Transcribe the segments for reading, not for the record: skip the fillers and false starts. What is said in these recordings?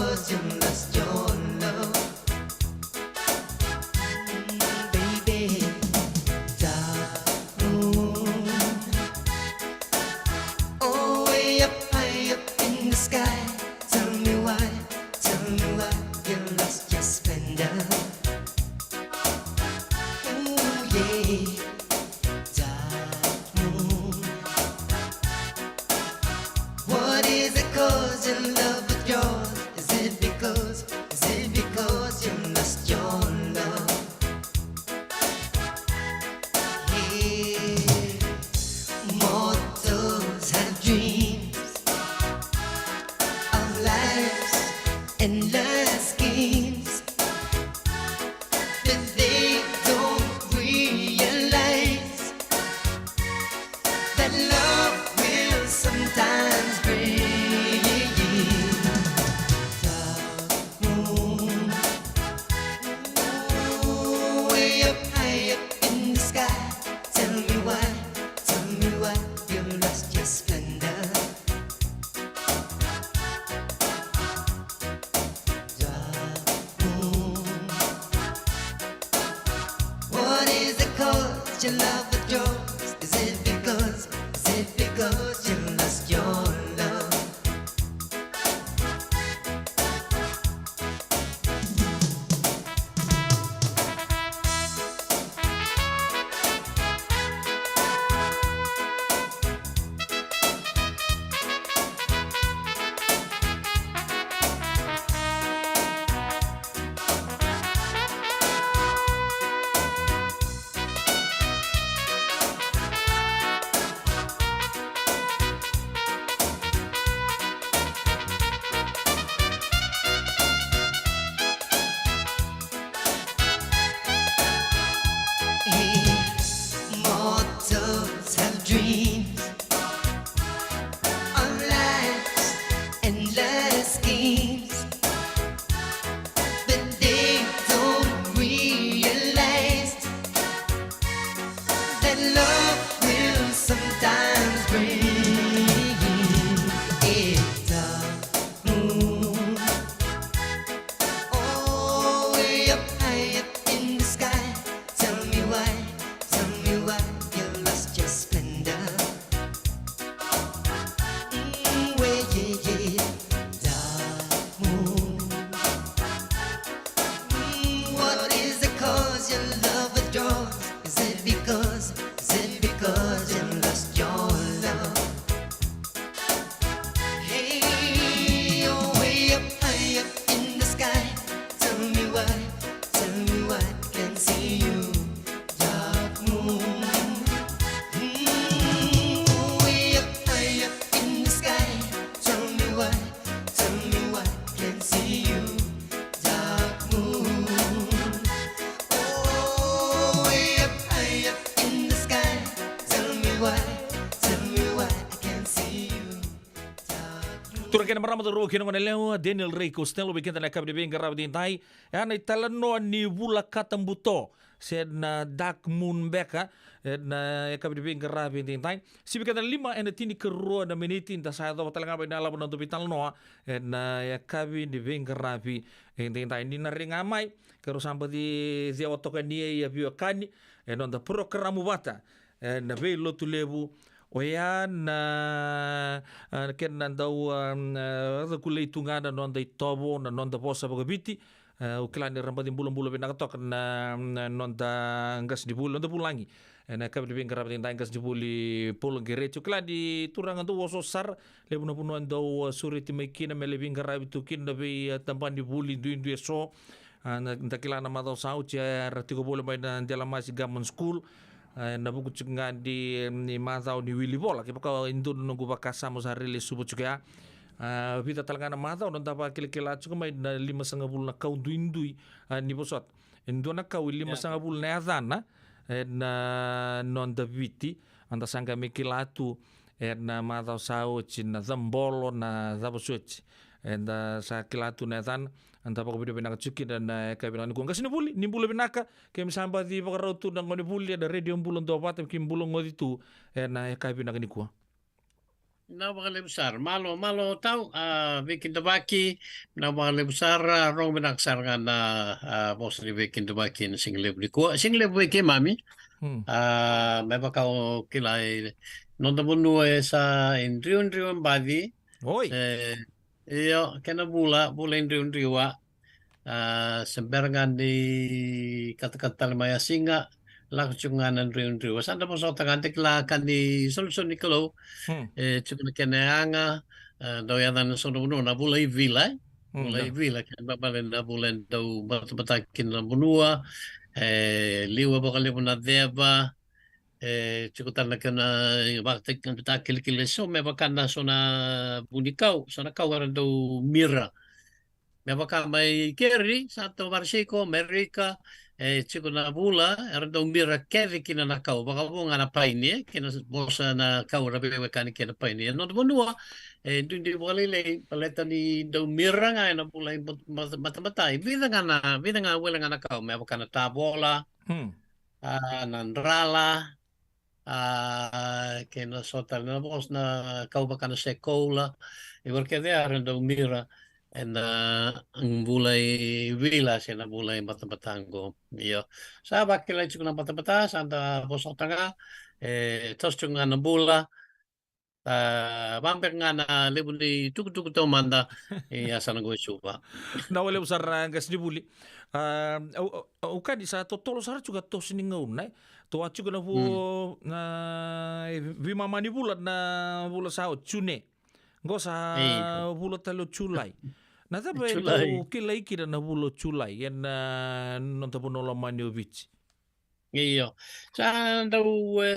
because you lost your love. Baby, dark moon, oh, way up high up in the sky. Tell me why you lost your splendor. Ooh, yeah, dark moon. What is it cause you love with yours? Is it because you lost your love? Yeah, mortals have dreams of life's endless schemes, but they don't realize that love will sometimes break. Dark moon, ooh, way up high up in the sky. Tell me why you lost your splendor. Dark moon, what is it cause you love with yours? Is it because you lost your love? Mortals have dreams of life's endless schemes, but they don't realize that love will sometimes bring a dark moon. Oh, way up high up in the sky. Tell me why you lost your splendor. Way, yeah, dark moon. What is it cause you love with yours? Is it because you lost your love? Hey, oh, way up high up in the sky. Tell me why I can't see you. Dark moon, way up high up in the sky. Tell me why I can't see you. Dark moon, oh, way up high up in the sky. Tell me why I can't see you. Turakan marama do roki no leo Daniel Ray Costello bekenda na kabde benga rabdi tai ana italano ni bula katambuto said na dark moon beka na kabde benga rabdi tai si bekenda 5 en 10 kerua na meniti ta sa do talanga ba na labo na hospital no na kabi di benga rabi en tai ni na ringa mai kero samba di zia otoka ni ya bio kani en on the program wata na ve lotu lebu o ia na ken na dau da kulei tungana non dai tobo na non da posa bagabiti o klani ramba di bulan-bulan bina katok na non da ngas di bulan da bulangi na kabel bin garab din ngas di buli polo gerecho klani turang do woso sar le buno buno ando suriti mai kina mele bin garab tu kin da be tampan di buli du so na kilana madau sauche ratiko bolo mai na dela masi gammon school na buku cunga di mazau ni Willy Bola ke paka indu nunggu bakasa mo sarili subu juga vita talanga na mazau non tapa kila cunga mai na 5,5 na kau duindui ni bosot indu na kau 5,5 na azana na non da viti anda sanga mikilatu na mazau sao na zambolo na zabosuch enda sa kilatu na azan anta pa video binaka chuki dan kabilan ko ngasini buli ni bulu binaka kem samba di pa rautu dan ngoni buli ada radio bulon do pat kim bulon ngodi tu na kabina ni ko Napakali besar. Malo tahu bikin tebaki napakali besar rong binaksar nga na mostly bikin tebaki na singlib di ko. Singlib bikin mami. Hmm. May bakaw kilay nonton bunue sa indriun badi. Oi. Iyo kena bula indriun riwa. Sembarangan di kata-kata maya singa lakcunganan riwa. Sanda mo sa tangantik lakan di solusun ni kalau Hmm. Cukup keneanga daw yadan sono no na bulay vila Hmm. bulay vila kan babalen na bulen daw batakin na bunua liwa bakal mo na deba cukup na kana bakit kan batakil kileso me bakan na so na bunikaw so na kawaran daw mira me baka may keri sa to Mexico Amerika chico na bula era daw mira kevi kina na kau baka mo nga na paini kina bosa na kau rabi kan kina paini no bunua hindi mo kalilay paleta ni daw mira nga na bulay matamatay vida nga wala nga na kau me baka na tabola Hmm. nandrala kina sotal na bos na kau baka na sekola igual que de ara daw mira and ang bulay vila siya na bulay matabatango iyo sa bakilay chuk na matabata santa bosok tanga tos chung nga na bula bamper nga na libon di tuk to manda asa na go supa Nawala usar gas ni buli. Uka di sa totolo sara juga to siningaw na. To at juga na po na vimama ni bulat na bulat sa tune. Ngo sa bulat talo chulay. Nata ba Chulay. ito kilay kira na bulat chulay yan na nonta po nola Maniovic. iyo sa daw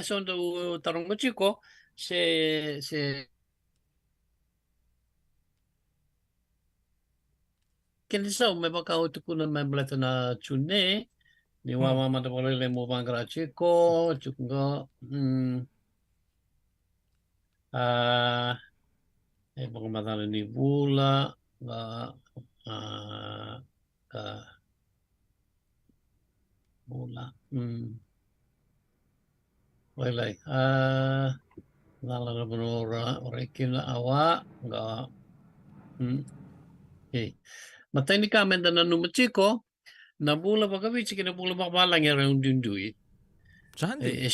so daw tarong mo chiko se kinsa may baka utukunan may blata na chune ni mama mata le mo bangara chiko chuko baka matala ni bula ka bula walay nala na bunora orekin na awa ga matay ni kamen na numachiko na bula baka bichi kina bula makabalang yung dundui Sandi.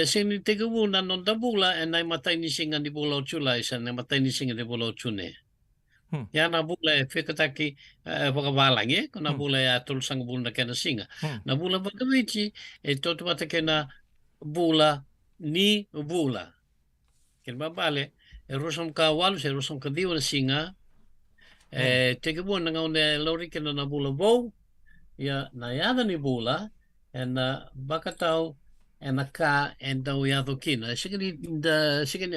sini tiga bulan non tabula and ay matay ni singa di Pulau Chulay sa na matay ni singa di Pulau Chune. Ya na bula fikataki pagkabalang kung na bula atul sang bula na kena singa. Na bula pagkabichi ito tumata kena bula ni bula. Kaya bale rusam ka walu sa rusam ka diwa na singa tiga bulan na ngayon lori kena na bula bow ya na yada ni bula and baka tao ka and daw yato kina sige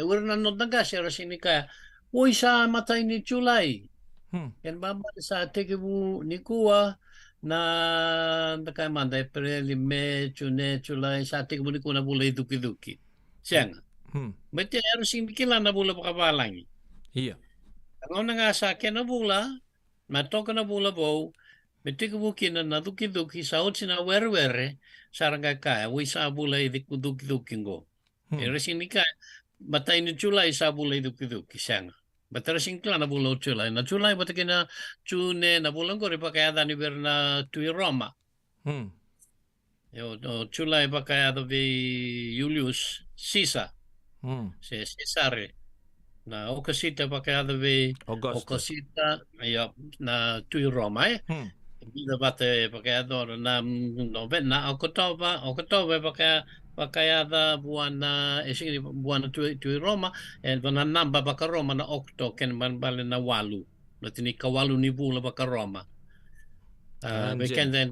wala na not naga siya rasing ni kaya uy sa matay ni Chulay yan baba sa tigibu ni kuwa na nakamanday pero me Chulay sa tigibu ni kuwa na bulay duki siya nga but rasing ni kila na bula pakabalang iya ang nga sa akin na bula matoka na bula po Metiku kina na duki sa sina were sarang kaya sa bulay duki go. Resing ka batay ni Chulay sa bulay duki siyang. Batarasing kla na bulaw Chulay. Na Chulay bata kina Chune na bulang ko rin pa kaya ni ber na tui Roma. Chulay pa kaya Julius Caesar. Si Cesare. Na Okasita pa kaya Okasita na tui Roma Bila bate pakayador na novena Oktober pakayada buwan na buwan na tu Roma na namba baka Roma na okto ken man bale na walu na tinikawalu ni bula baka Roma beken den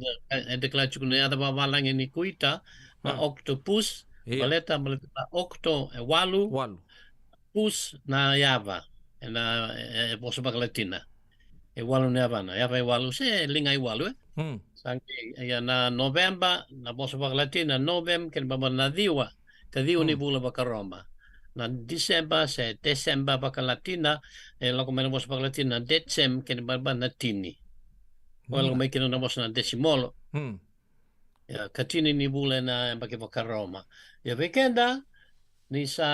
dekla chukuna yada babalang ni kuita na octopus baleta na okto walu pus na yava na bosa baka Latina walu na Havana. Yava walu se lingay walu Sangi na November na bosa baka Latina November ken baba na diwa ni bula baka Roma. Na December se December baka Latina lako may na bosa baka Latina Decem ken baba na tini. Wala may kino na bosa na decimolo. Katini ni bula na baka Roma. Ya weekenda ni sa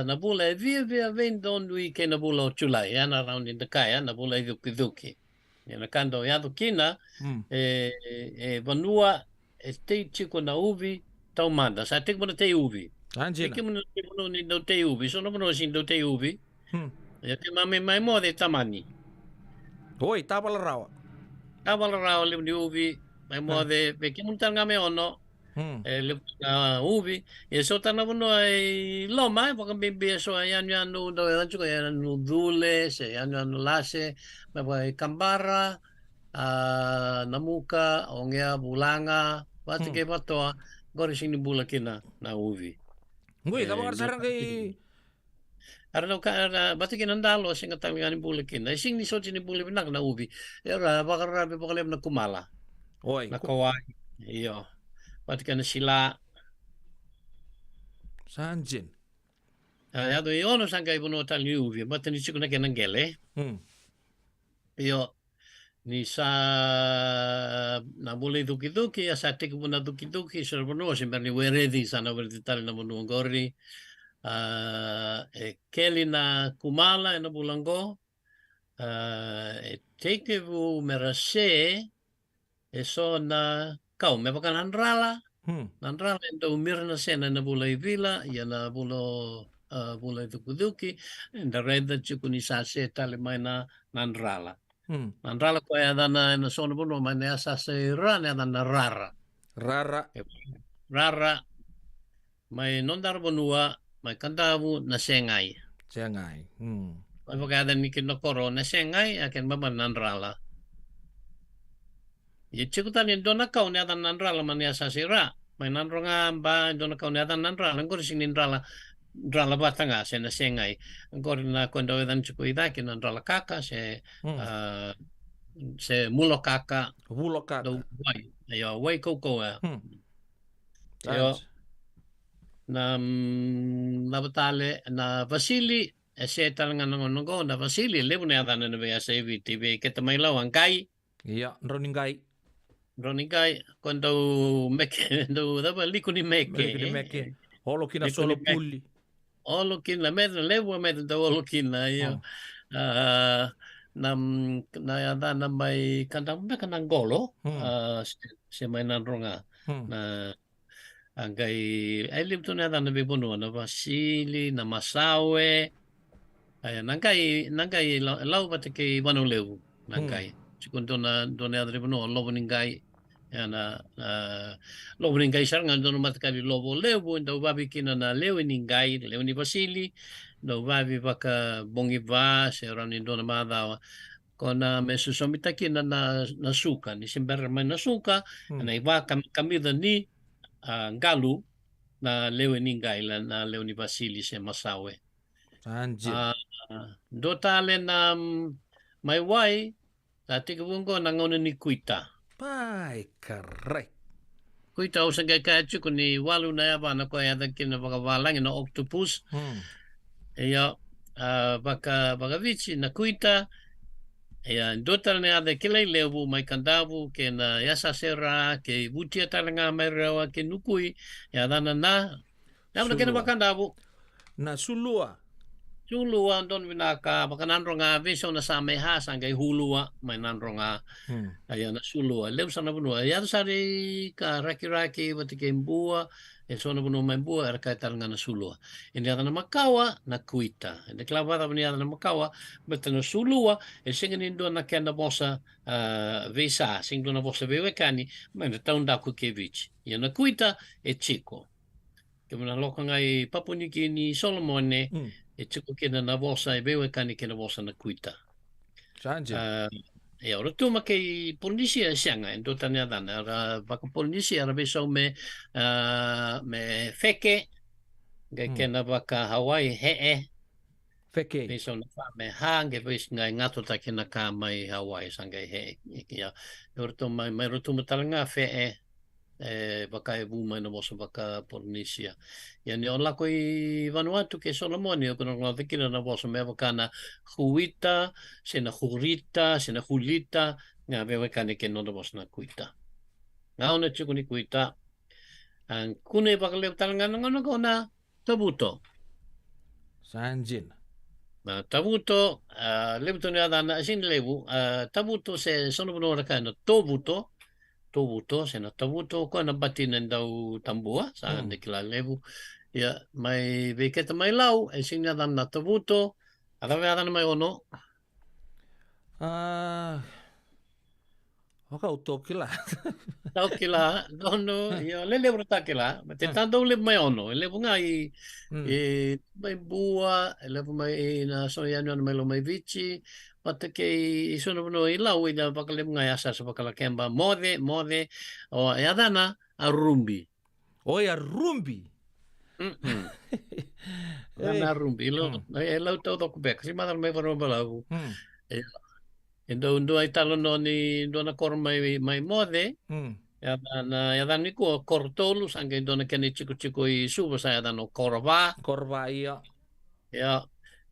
nabula via vendon wi ke nabula chulai ya na round in the kaya nabula duki. Ya na kando ya kina vanua te chico na uvi tau manda sa te mo te uvi. Anjin. Te mo ni do te uvi so no mo sin do te uvi. Ya te mame mai mo de tamani. Oi, tapal rawa. Tapal rawa le ni uvi mai mo de pe ke mo tanga me ono. Le uvi e so tana no ai loma porque bimbi so ai anu do ancho ai anu dule se anu lase mai kambara namuka ongea bulanga pati ke patoa gori sini bula kina na uvi Ngui, tapal sarang kay arno ka bati kina ndalo singa tangani bula kina sing ni so ni bula binak na uvi era bakara be bakalem na kumala Oi, na kawai iyo pati kana sila Sanjin. ya do ono sanga ibuno tal ni uvi bati ni chiku na kena ngele iyo ni sa na bule duki asa te ku na duki so bono sempre ni weredi sana weredi tal na bono ngori keli na kumala na bulango teke vu merase so na kau me pakan andrala nandrala endo mirna sena na bule vila ya na bulo bule duki and reda chukuni sa se tale mai na nandrala nandrala ko ya dana na sono bono mai na sa se rana dana rara rara mai nondar bonua mai kandavu na sengai mai pagada ni kin koro na sengai aken baba nandrala ye chikutan ni dona kau ne dana nandrala man ya sa se ra mai nandronga ba dona kau ne dana nandrala ngor sing nandrala drala batanga se na sengai ngor na kondo dan chukuida kin nandrala kaka se mulo kaka do wai ayo wai koko ayo na batale na Vasili se talanga ngo na Vasili lebu ne adana na be se TV ke tamai lawan kai iya roningai kondo meke do da likuni meke holo kina solo pulli holo kina medra lebu medra holo kina ayo na adana mai kandang golo se mai nanronga na angkai elim tu na adana bibono na Vasili na Masawe ay nangkai lau batike wano lewu nangkai sikundo na dona adre bono lobo ningai na lobo ningai saranga dona matkali lobo lewu ndo babi kina na lewu ningai lewu ni Vasili ndo babi baka bongi va se rani dona madawa kona me susomita kina na suka ni simber mai na suka na iba kami ni galu na lewe ningai na lewe ni Vasili se Masawe do tale na mai wai tati kubungo nangona ni kuita pai correct kuita usanga kachu kuni walu na yaba na ko yada kina baka walang na octopus ya baka vici na kuita ya do tale na ada kilai lewu mai kandavu ke na yasa sera ke butia talanga mai rawa ke nukui ya dana na kena bakandavu na sulua don vinaka baka nanronga viso na sa meha sangay hulua may nanronga ayan na sulua lew sana bunua ya sari ka raki batikembua so na bunua may bua erka talanga na sulua ini na makawa na kuita ini klavada bani na makawa beta na sulua singin indo na kena bosa visa sing do na bosa vewekani may na taunda ku kevich ya na kuita chico kemana lokangai papuniki ni Solomone chico kena na bosa bewe kani kena bosa na kuita ya ora tu makai polisi sianga endo tanya dana baka polisi ara beso me feke kena baka Hawaii feke beso na me hange bes ngai ngato ta kena ka mai Hawaii sangai ya ora tu mai rotu matalanga baka buma na bosa baka Polinesia yani on la koi Vanuatu ke Solomoni ko no fikira na bosa me baka na huita sena hurita sena hulita nga be kane ke no bosa na kuita nga ona chukuni kuita ang kune baka le talanga no na tabuto. Sanjin. Tabuto, lebu to ni adana sin lebu, tabuto se sono buno raka no tobuto se na tabuto ko na batinan daw tambua sa Hmm. kila lebu. Ya may biketa may lau sin na dan na tabuto. Ada may ono. Oka utokila. Tau kila dono ya lele berta kila mate tanto le mai ono le bunga mai bua le mai na so ya no mai lo mai vici mate ke sono no ila we da bakale bunga ya sa bakala kemba mode o ya dana arumbi Oya rumbi. dana arumbi lo tau to kubek si madal mai varo balau endo ai talo no ni dona kor mai mode ya dan ni ko kortolu sange dona kene chico I suba saya dan no korva Korba iya. ya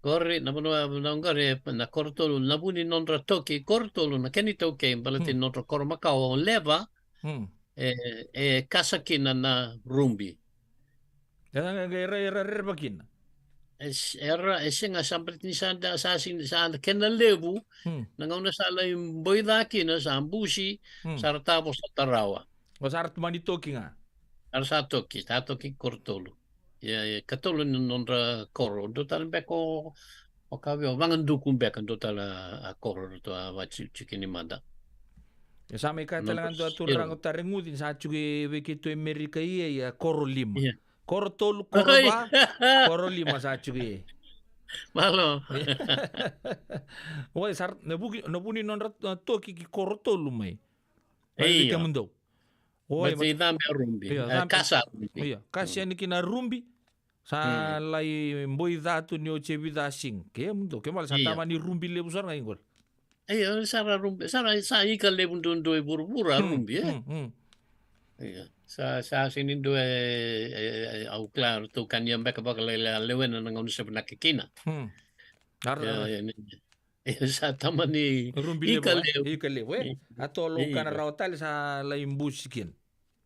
gorri na bono na ngore na kortolu na buni non toki kortolu na kene toke balati non korma ka o leva kasakina na rumbi Yang era bakin. era esinga sampret ni sa kena lebu na ngauna sala yung boida kina sa ambushi sartabo sa tarawa O sarat manitoki nga. Arsa toki kortolu. Ya katolu nondra koro. Dotal beko o kavio vangan dukun bekan dotal a koro to a chikini manda. Ya sama ka talangan do aturang utarengudin sa chuge wekito Amerika iya ya koro lima. Koro tolu koro ba. Koro lima sa chuge. Malo. Oy sar nabuni nondra toki ki koro tolu mai. Iya. Mundo. Berarti dami rumbi. Kasa rumbi. Iya, kasya ni kina rumbi. Sa lai mboi datu ni oche vida sing. Ke mundo ke mal sa tama ni rumbi le busar nga ingol. Iya, sara rumbi. Sara sa ika le bundun do buru-buru rumbi Iya. Sa sinin do au klar tu kanyam beka bakal lewen nang onu sa nakikina. Sa tama ni rumbi ika lewe. Atolo kana rautali sa lai mbusikin.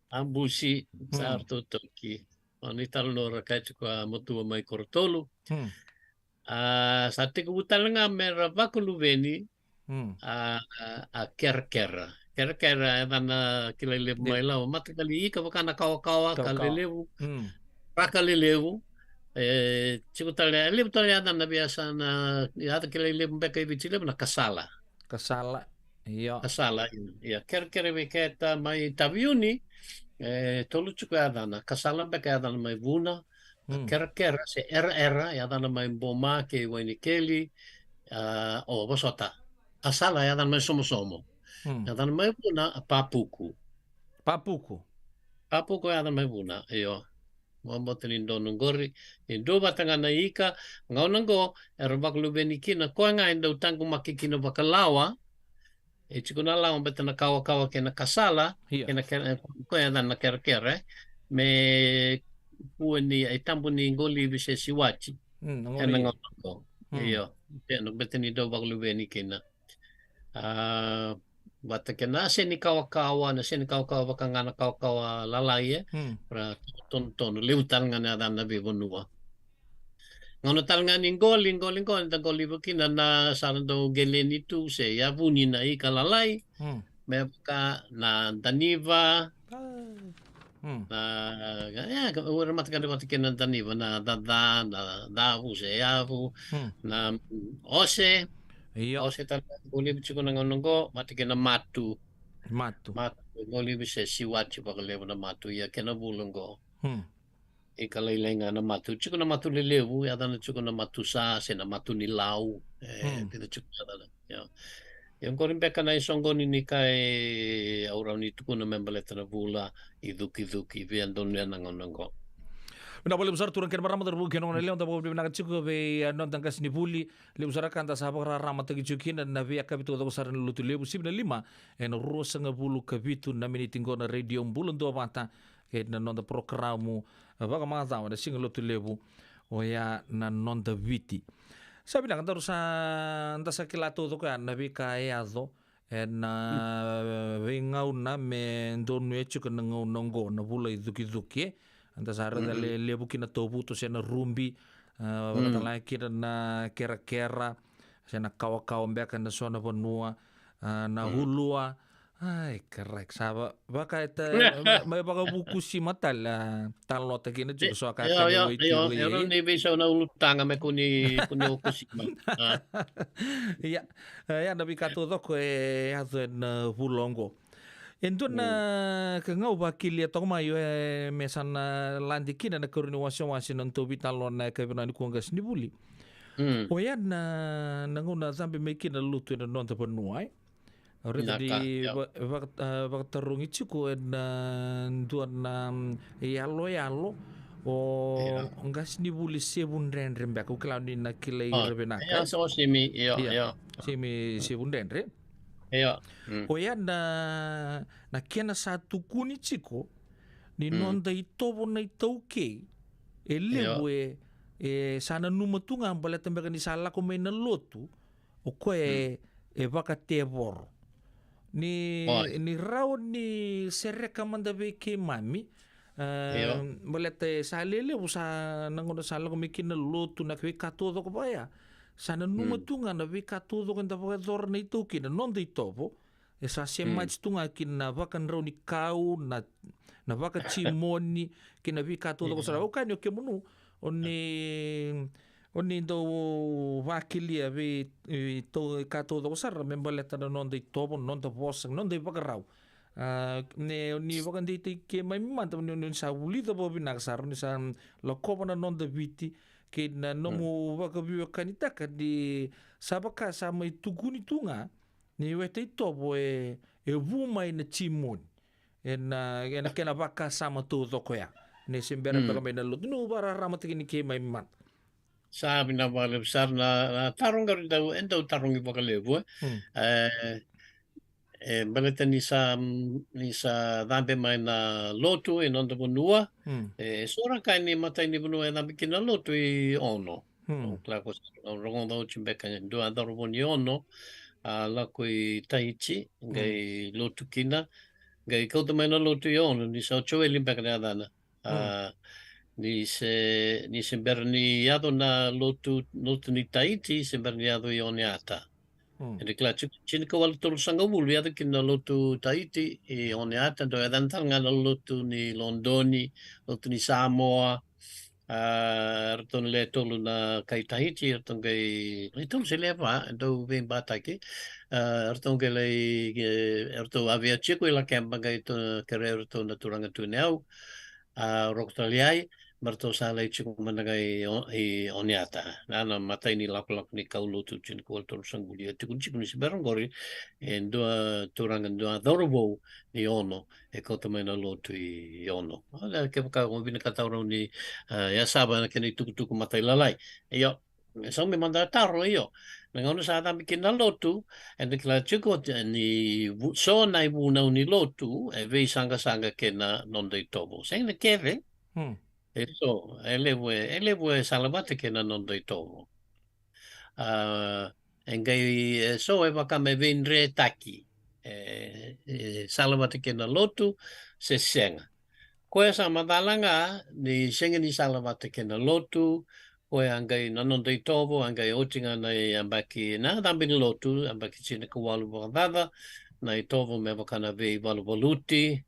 Ambusi sa toki. Oni talo rakai ko motu mai kortolu. Sa te kubutal nga mera bakuluveni a kerkera. Kerkera na kilele mai la mata kali ka bakana kawa kalelevu. Rakalelevu. Cikutale lebu tale ada na biasa na ada kilele mbeka ibicile na kasala. Kasala. Iya. Kasala. Ya kerkera beketa mai tabiuni tolu cukup ada na kasala beka ada mai vuna kera se era ya ada mai boma ke wani keli o bosota kasala ya ada mai somo ya ada mai vuna papuku ya ada mai vuna yo mambo tenindo nungori indo batanga na ika ngaunango erbak lubeni kina ko nga indo tangu makikino bakalawa chikuna lawan betana kawa kena kasala kena ko ya dan kera me pueni ai tambu ni ngoli bise siwachi ena ngoko iyo no betani do baglu beni kena bata kena seni kawa na seni kawa bakangana kawa lalai pra ton leutan ngana dan nabi bonua ngono talnga ningol ta goli bukina na sarando geleni tu se ya buni na ikalalai mepka na daniva na ya ora matkan na daniva na da se ya bu na ose tal goli bichiko na ngongo matikena matu goli bise siwachi bakale na matu ya kena bulungo ikalailenga na matu chuko na matu lelewu ya dana chuko na matu sa se na matu ni lau pita chuko ya dana yang korin beka na isongoni ni kai aurau ni tuku na membaleta na bula iduki vian don yan nangonongo na boleh besar turun kan marama terbu kan orang leon tabu bina kecik be non tangkas ni buli le besar kan ta sabak rama tagi cukin dan nabi akabitu tabu besar lutu lebu sibna lima en rosa ngabulu kabitu na mini tinggo na radio bulun do mata ke na non programu baka mga tao na singa lutu lebu o ya na non da viti sabi na kan taru sa sa kilato to kan nabi kaeado en ngau na me ndonu echu kan ngau nongo na bula iduki Antasara le buki na tobu to siya na rumbi. Wakatalaki na kera-kera. Siya na kawa-kawa mbeka na sona panua. Na hulua. Ay, correct. Saba, baka may baka buku si matal. Talota kina juga so akaka Ja, ni ja, wait. ja, ni vi så na ulutanga me kuni okusima. Iya, ya nabi kato doko hazo na hulongo. Ento na kangau bakili atong mayo mesan landikina na karuni wasi non to bitalon na kabina ni kuangas ni buli. O yan na nanguna sampai mekin na lutu na non to panuai. Orita di baktarung ichiku na duan na yalo o ngas ni buli sebun renre mbak uklau ni na kilai rebenaka. Ja, så simi, ja, ja. Simi sebun renre. Ja. O yan na kena satu kuni chiko ni nonda itobo na itauke lewe sana numatunga ambala tambaka ni sala ko may nalotu o ko baka tebor ni raw ni sereka mandabe ke mami balete salele usa nangono sala ko may kinalotu na kwe katodo ko baya sana numatunga na we katodo ko ndapaka dor na itauke na nonda itobo sa semach tunga kina bakan raw ni kau na baka chimoni kina vi katodo ko sara o kanyo ke munu oni do wakilia vi to katodo ko sara membaleta na non de tobo non de bosang non de baka raw ne ni bakan de ke mai manta ni sa ulito bo binaksar ni sa lokoba na non de viti kina nomu baka vi kanita ka di sabaka sa mai tuguni tunga ni wete itobo vuma ina chimon ena kena baka sama todo ko ya ni simbera baka may nalut no bara ramat kini ke may mat Sabi na bale besar na tarong garin daw endo tarong iba kalebu baleta ni sa dambe mai na lotu e non bonua sora kai ni matai ni bonua na bikina lotu i ono klako rongo do chimbeka do andaro boni ono la kui Tahiti ngai lotu kina ngai kau mai na lotu i ono ni sa choe limbeka na dana ni se berni ado na lotu ni Tahiti se berni ado i Oneata. Jadi kla chini ka wala tolu sanga wulu ado kina lotu Tahiti i Oneata do edan tanga na lotu ni Londoni, lotu ni Samoa, raton le tolu na kai Tahiti, raton kai raton se leva do vem bataki, raton ke le raton avia chico ila kempa kai to kere raton na turanga tuneu, roktaliai marto sala chico managai i Oneata. Nana matai ni lak ni kaulo tu chin ko tolu sangulia tu chico ni berangori en do turanga do adorbo ni ono e kota mai na lotu i ono. Ala ke ka ko vina katauro ni ya saba na kini tuku matai lalai. Iyo so me manda taro iyo. Nangono sa ta bikin na lotu en de kla chico ni so nai bu na ni lotu e ve sanga ke na non dei tobo. Seng na keve. Eso, elevue salavate ke na non dei tobo. Engai so e waka me venre taki. Salavate ke na lotu se senga. Koe sa madalanga ni senga ni salavate ke na lotu koe angai na non dei tobo angai otinga na ambaki na dambini lotu ambaki chine ka walu wakadada na i tobo me waka na vei walu waluti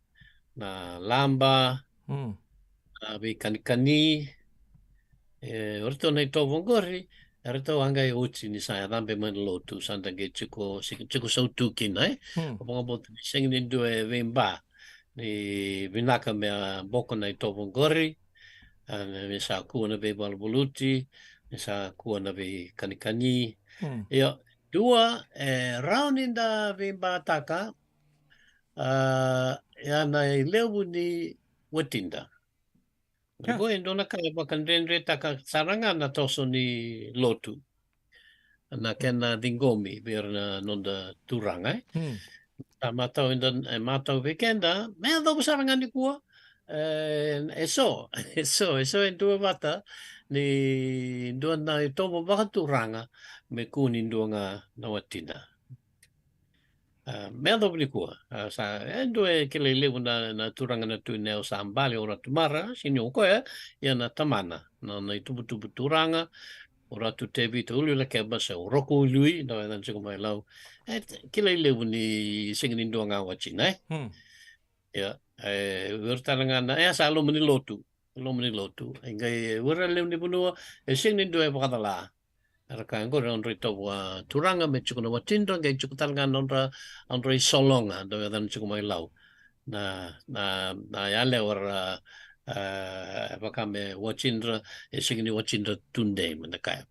na lamba na vei kanikani orito na i tobo ngori Erto angai uchi ni sa dambe man lotu santa ge chiko sautu kina Oponga botu ni sengi ni due vimba ni vinaka mea boko na i tobo ngori me sa kua na vei balboluti me sa kua na vei kanikani dua raunin da vimba taka ya na i leu ni watinda Go en dona kaya bakan renre taka saranga na toso ni lotu. Na kena dingomi bir na nonda turanga. Ta matau indan matau weekenda. Me do saranga ni kua. Eso en dua mata ni dua na tomo baka turanga me kunin dua nga na watina. Mea ni kua. Sa endo kele lewu na turanga na tu neo sa ambale ora tumara sini o koe ia na tamana na i tupu turanga ora tu te vita ulu la ke basa o roko lui na dan se mai lau. Kele lewu ni singini ndo nga wachina ya wertaranga na sa lo mani lotu. Lo mani lotu. Engai wera lewu ni bunua singini ndo e pakatala. Raka ngore on rito wa turanga me chukuna wa tindra ngai chukutalanga nonra on rei solonga do dan chukumai lau na yale ora vakame wa tindra singini wa tindra tunde menaka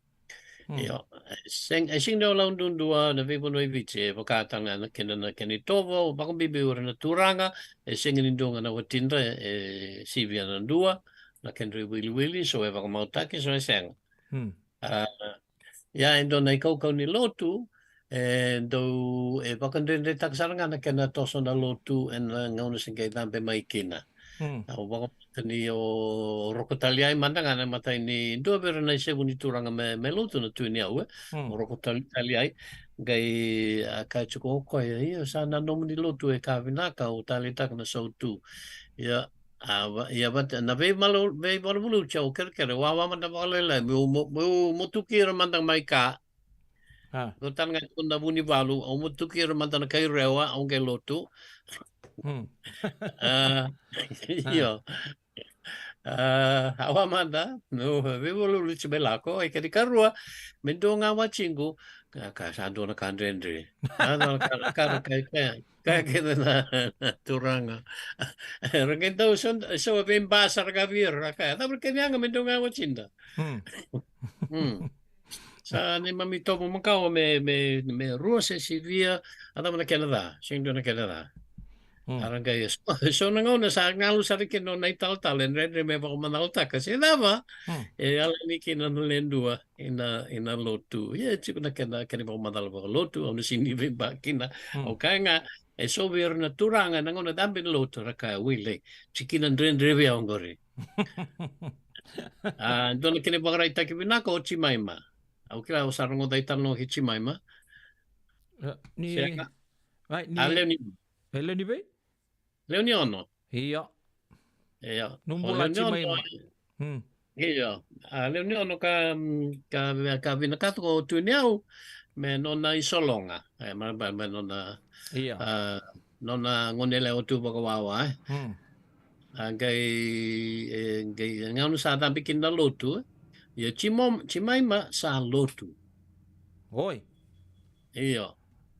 yo sing no lau ndua na vivo no vice vakatanga na keni tovo vakambibi ora na turanga singini ndonga na wa tindra sivia na ndua na kendri wili so e vakamautaki so seng ya endo nei kau ni lotu do bakandende taksaranga na kena toso na lotu en ngauna singkai tampe mai kina au baka ni o rokotaliai mandanga na mata ni do bera nei se buni turanga me lotu na tu ni au o rokotaliai gai ka chuko ko ia sa na no ni lotu e ka vinaka o tali tak na sautu ya ia bat na ve bulu chau ker wa manda balele mo tukira mandang mai ka ko tanga kunda buni balu o mo tukira mandang kai rewa o ke lotu io awa manda no ve bulu chibelako e ke karua mendonga wa chingu ka sa dona kandendre ka kaya na turanga. Ragenda so ben basa ragavir raka. Tapos kanya nga mendonga wa chinda. Sa ni mamito mo makaw me rose si via ada na Canada. Singdo na Canada. Arang kaya so nangona sa ngalu sa rikin no na ital en red me ba manalta kasi dama. Ala ni kinanulendua ina lotu. Ya chiku na kani ba manal ba lotu o sini ba kina. O kaya nga so wir na turanga nangona dambe lotu raka wile chikinan drevia ongori. Doon kini ba rai taki binako o chimaima. Au kila o sarango dai tano ki chimaima. Ni Leoni be? Leoni ono. Iya. Iya. Numbula chimaima. Iya. Leoni ono ka binakato ko tuniau me nona isolonga. Marba me nona Iya. nona ngonele o tu bakawawa. Gai nganu sa ta bikin na lotu. Ya chimaima sa lotu. Oi. Iya.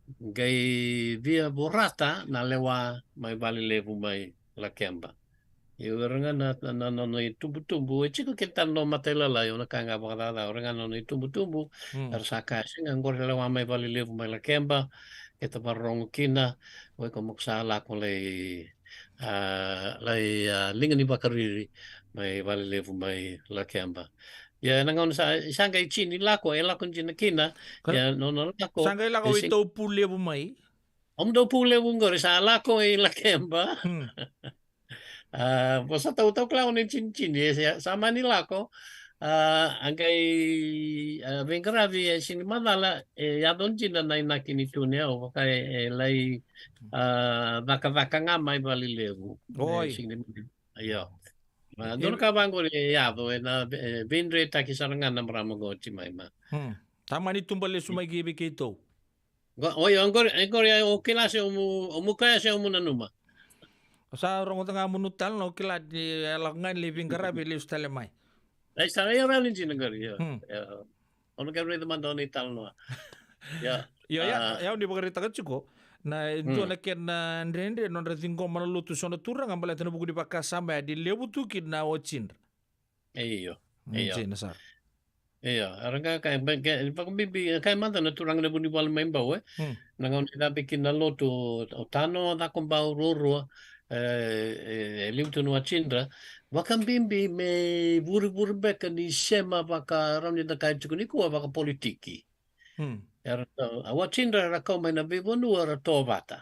Gai via borata na lewa mai vale levu mai la kemba. Yo ranga na tumbu e chico que tan no matela la yo na kanga bagada ranga no tumbu arsaka singa ngor lewa mai vale levu mai la kemba que te barrong kina we como sala con le lingani bakariri mai vale levu mai la kemba. Ya nangon sa sanga chini lako e lako chini kina ya no lako sanga lako ito pule bu mai do pule ngor sa lako e la kemba Bosa tahu-tahu klau ni cincin ya sama ni lako angkai vengkaravi sini madala ya don cina nai nakini tunia o kai lai vaka ngamai bali levu sini ayo don ka bangor ya do na vendre takisarangan na maramago chimaima tamani tumbale sumai gibi kito oyo angor ya o kilase o mukaya se o munanuma sa rongo tanga munutal no kila di langan living karabi li ustale mai ai sa ya ralin cina gari ya ono ka rede man don ital no ya di bagari takat chuko na itu na ken na ndende non rezingo manalutu sono turang ambala tano buku di pakasamba di lebu tukin na ochin iyo cina sa iya aranga kai bibi kai manta na turang na buni bal memba we nangaw na bikin na loto o tano na kumbau roro limtu no chindra wakam bimbi me buru beka ni sema baka ramni da kai chukuni ko baka politiki awa chindra ra ko mai na bibo no ra tovata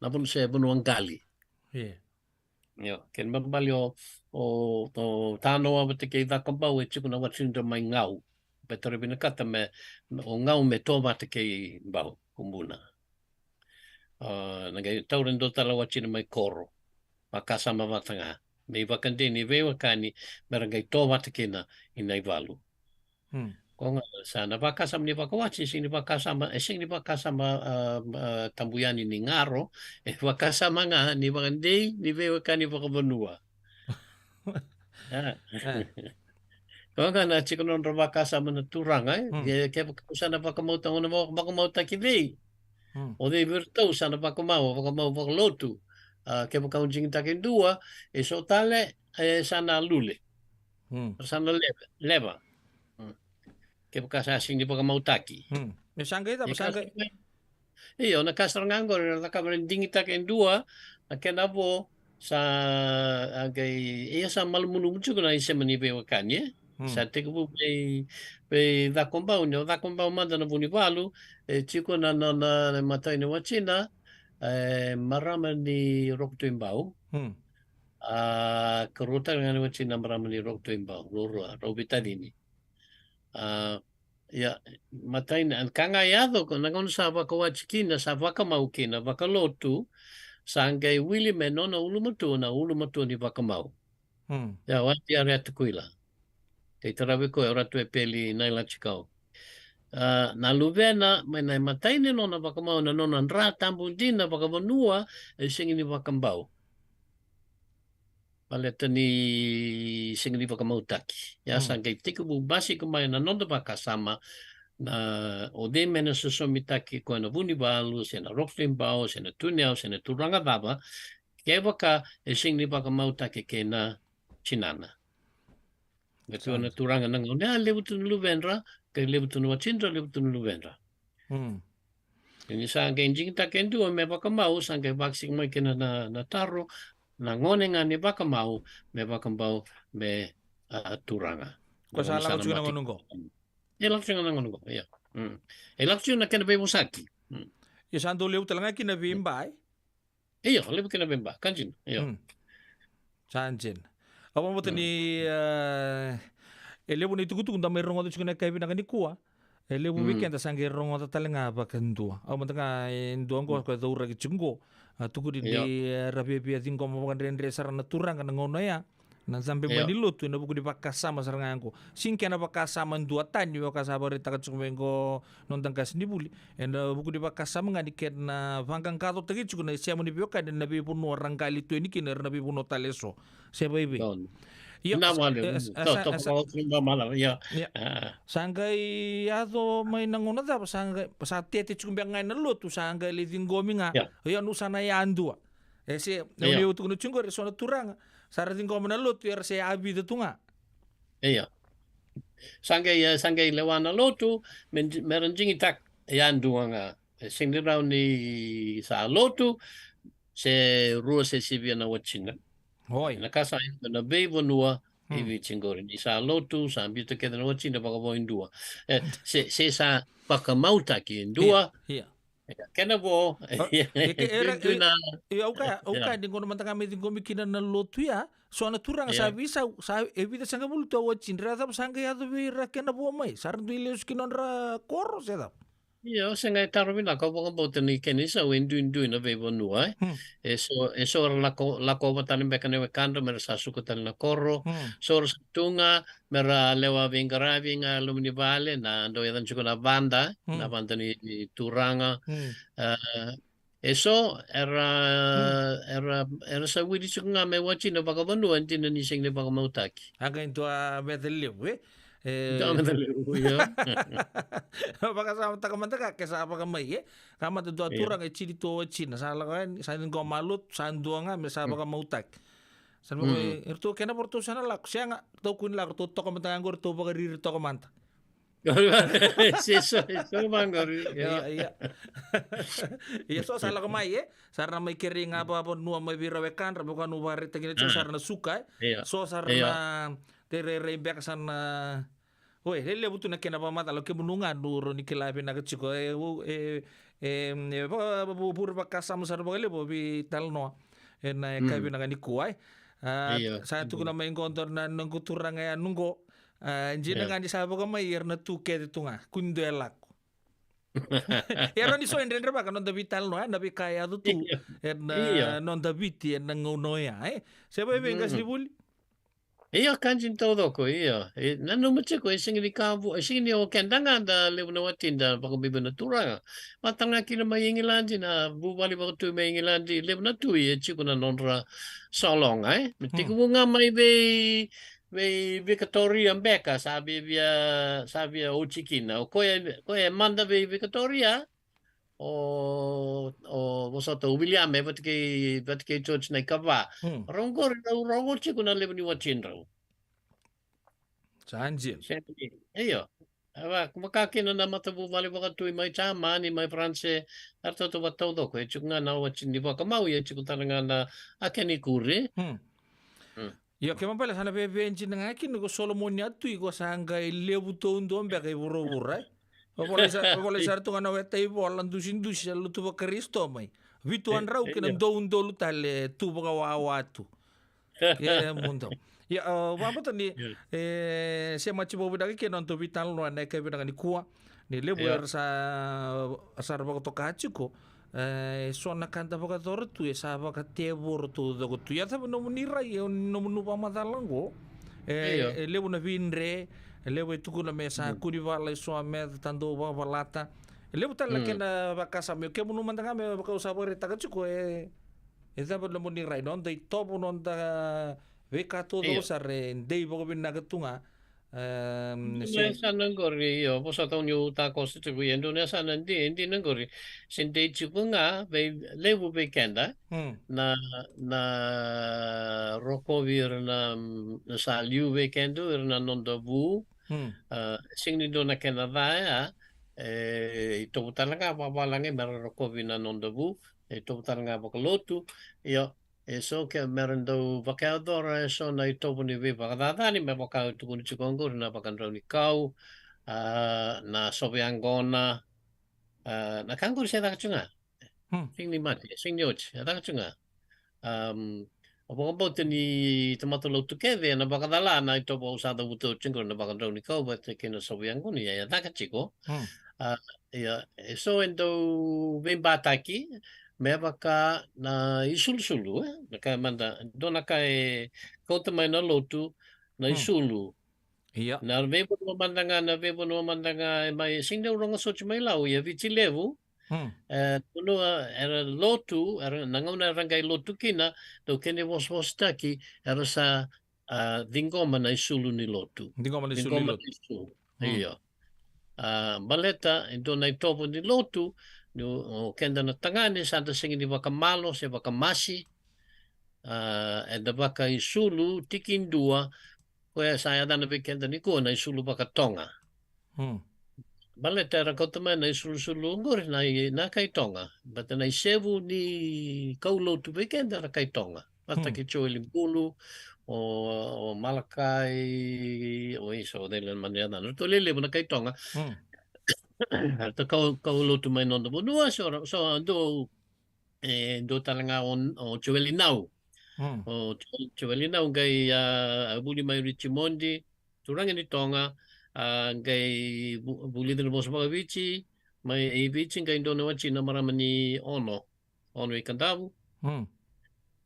na bun se bunu angali yo ken mabalio o tano abate da kumbau e chukuna wa chindra mai ngau betere binakata me o ngau me tovata ke bau kumbuna Nagai taurin do talawachin may koro. Makasama matanga. May vakante ni vewakani barangay to matakina inaivalu. Kung sa napakasama ni Pakawachi, sing ni pakasama tambuyani ni Ngaro, pakasama nga ni Bakandi, ni Vewakani Pakabanua. Kung na chikonon pakasama na turang, kaya sana pakamauta mo pakamauta kivay. O de virtu sana pakamau pakalotu. Kaya pakaunjing takin dua, so tale sana lule. Sana leva. Kaya pagkasasing di pagkamautaki. Sangga ito, sangga. Iyo, nakasarangangor, nakamarinding itakin dua, nakenabo sa agay, iya sa malmunumucho ko na isa manibewa kanya. Sa tiko po may dakombaw niyo, dakombaw manda na bunibalu, chiko na matay ni Wachina, marama ni Rokto Imbaw. Karuta nga ni Wachina marama ni Rokto Imbaw, Robita dini. Ya matay na kangayado ko nangon sa bakawachkina sa bakamau kina bakalotu sangay wili meno na ulumato ni bakamau. Ya wati aret kuila. Kay tarabi ko ratu peli na lachikao. Na luvena may matay ni no na bakamau na non ra tambundin na bakabanua singin ni bakambau. Paleta ni singli pagkamautaki. Ya sangkay tiku basi kumay na nondo pakasama na ode mena susumitaki ko na bunibalu, sina rocklimbao, sina tunyao, sina turangababa, kaya baka singli pagkamautaki kay na chinana. Gato na turangan ng na lebutun lubenra, kay lebutun wachindra, lebutun lubenra. Yung sangkay jing takendu, may pakamau, sangkay baksing may kina na taro, nangone nga ni bakamau me bakambau me turanga. Ko sa lang ko nungo. Election nga nungo. Yeah. Election na kena musaki. Isando leu talanga kina bimbai. Iyo, leu kena bimba. Kanjin. Iyo. Sanjin. Apa mo ni elebu ni tukutu kunda may rongo chukuna kay binakani kuwa. Elebu weekend sangi rongo talanga bakandua. Au matanga induang ko daura ki chungo. Tukudi di rabi tingko mo rendre sarana turang kana ngono ya na sampai manilutu na buku di pakasama sarangango singke na pakasama dua tanyo kasaba rita katsumengo nontang kas ni buli and buku di pakasama nga diket na pangkang kato tagi chukuna siya mo ni bioka den nabi puno orang kali tu ini kiner nabi puno taleso siapa ibi Sanggai ato may nanguna da sanggai pasatete chumbang ngai nalutu sanggai living gominga ya nusana ya andua si nuli utu no chungor sona turang sara tingko nalutu ya se abi de tunga sanggai lewana lotu merenjing itak ya andua nga singirau ni sa lotu se rua se sibia na wachina nakasa na bebo nua ibi chingorin isa lotu sa ambito keda na wachina baka bo indua se sa baka mauta ki indua kena bo uka dingo naman kami dingo mikina na lotu ya so na turang sa evita sanga bulu to wachindra tap sanga ya to bira kena bo mai sarang tu ileus kinon ra koro sedap. Iya, sanga tarobin ako baka bote ni kenisa windu na bebo nuai. Eso lako batanim bekane wekando mera sasukutan na koro. So tunga mera lewa vingaravi nga lumini vale na ando yadan chuko na banda ni turanga. Eso era sa widi chuko nga me wachi na baka banua antin ni sing ni baka mautaki. Aga into a bedeliu Baka sama takamanta ka kesa apa kamay kama tu turang chili to China sala kan sa ko malut sandua nga me sa baka mautak san mo irto kena porto sana lak siya nga to kun lak to kamanta ngor to baka rir to kamanta so mangor iya so sala kamay sarna may kering apa nua may birawekan rabo kan ubari tagina sarna suka so sarna tere rebek sana Oye, lele butu na kena pa mata lo ke bununga duro ni kelapi na kachiko pur pakasam sar bagale bo bi talno na kabi na ni kuai sa tu kuna main kontor na nangkuturang ya nunggo jina ngani sa baga mai na tu ke tunga kundelak Era ni so endre ba non da vital no na bi kaya tu Iya. Iya. non da viti ngono ya se ba vengas ni Mm. buli. Iya kanjing todo ko iya. Nanu mace ko ising ni kabu ising ni o kendanga da lebu na watinda bako bibu na tura. Matanga kina mayingilandi na bubali bako tu mayingilandi lebu na tu ye chiku na nonra solong ai. Tiku nga may be Victoria beka sabi ya uchikina. Ko ye manda be Victoria. O bosoto William bat kay George na ikaba. Rongor chiku na lebu ni watinda. Sanjil. Siyempre, iyo. Kumakakin na matabu bali baka tu may chama ni may France arto to bataw do ko chuk nga na wachin di ba kamau ye chuk nga na akeni kure. Yo ke mapala sana pe benchi na ngakin ko Solomon ya tu ko sanga lebu to ndo mbe kay buro burai. Pole sa tu kana weta ibo lan dusin lu tu ba Kristo mai. Vitu an rau ke ndo lu tale tu ba wa tu. Ke mundo. Ya, wapa tani se machi bobu dagi ke non to vital no ane ke bidang ni kuwa ni lebu sa ba to kachiko so na kanta ba to tu sa ba ka tebor tu do tu ya sabe no munira yo no munu pa madalango lebu na vinre lebu tu kuna mesa kuri vala so me tando ba balata lebu tal ke na ba kasa me ke munu mandanga me ba ka usabore ta kachiko sabe no munira non dei topo non da Veka todo sare ndei bogo bin nagatunga Indonesia nanggori yo po sa taon yung tako sa tibu Indonesia hindi nanggori sindi chibu nga be lebu be kenda na rokovir na sa liu be kendo na nondabu sing nindo na Canada ya ito talaga papalangi meron rokovir na nondabu ito talaga bakalotu yo eso que meron daw vakador eso na ito po ni Viva kadadani may baka ito po ni Chikongo na bakandraw ni Kau na Sobiangona na kangur siya takachunga sing ni mati sing ni och takachunga Opo ni tomatolo to keve na bakadala na ito po usada buto chingko na bakandraw ni Kau but kino Sobiangona ya takachiko ya eso endo bimbataki Meva ka na isul-sulu nakamanda do nakay kota may na lotu na isulu Iya. na vebo no mandanga may singdaw ronga soch may law ya vichilevu kuno era lotu era nangaw na rangay lotu kina do kene was taki era sa dingoma na isulu ni lotu Dingoma ni isulu iya baleta ito na itopo ni lotu no kenda na tangani santa singin di baka malo se baka masi da baka isulu tikin dua kaya saya dan nabi kenda ni ko na isulu baka tonga baleta ra kautama na isulu ngor na kay tonga bata na isevu ni kaulo tu kenda ra kay tonga basta ki choilimpulu o Malakay o iso dahil manana no to lele mo na kay tonga Alta kaulo tu may nondo mo dua so do talaga o Chuelinaw o Chuelinaw kay buli may Richimondi turang ni tonga kay buli din mo sa mga bichi may bichi kay do na wachi na marama ni ono ikandabu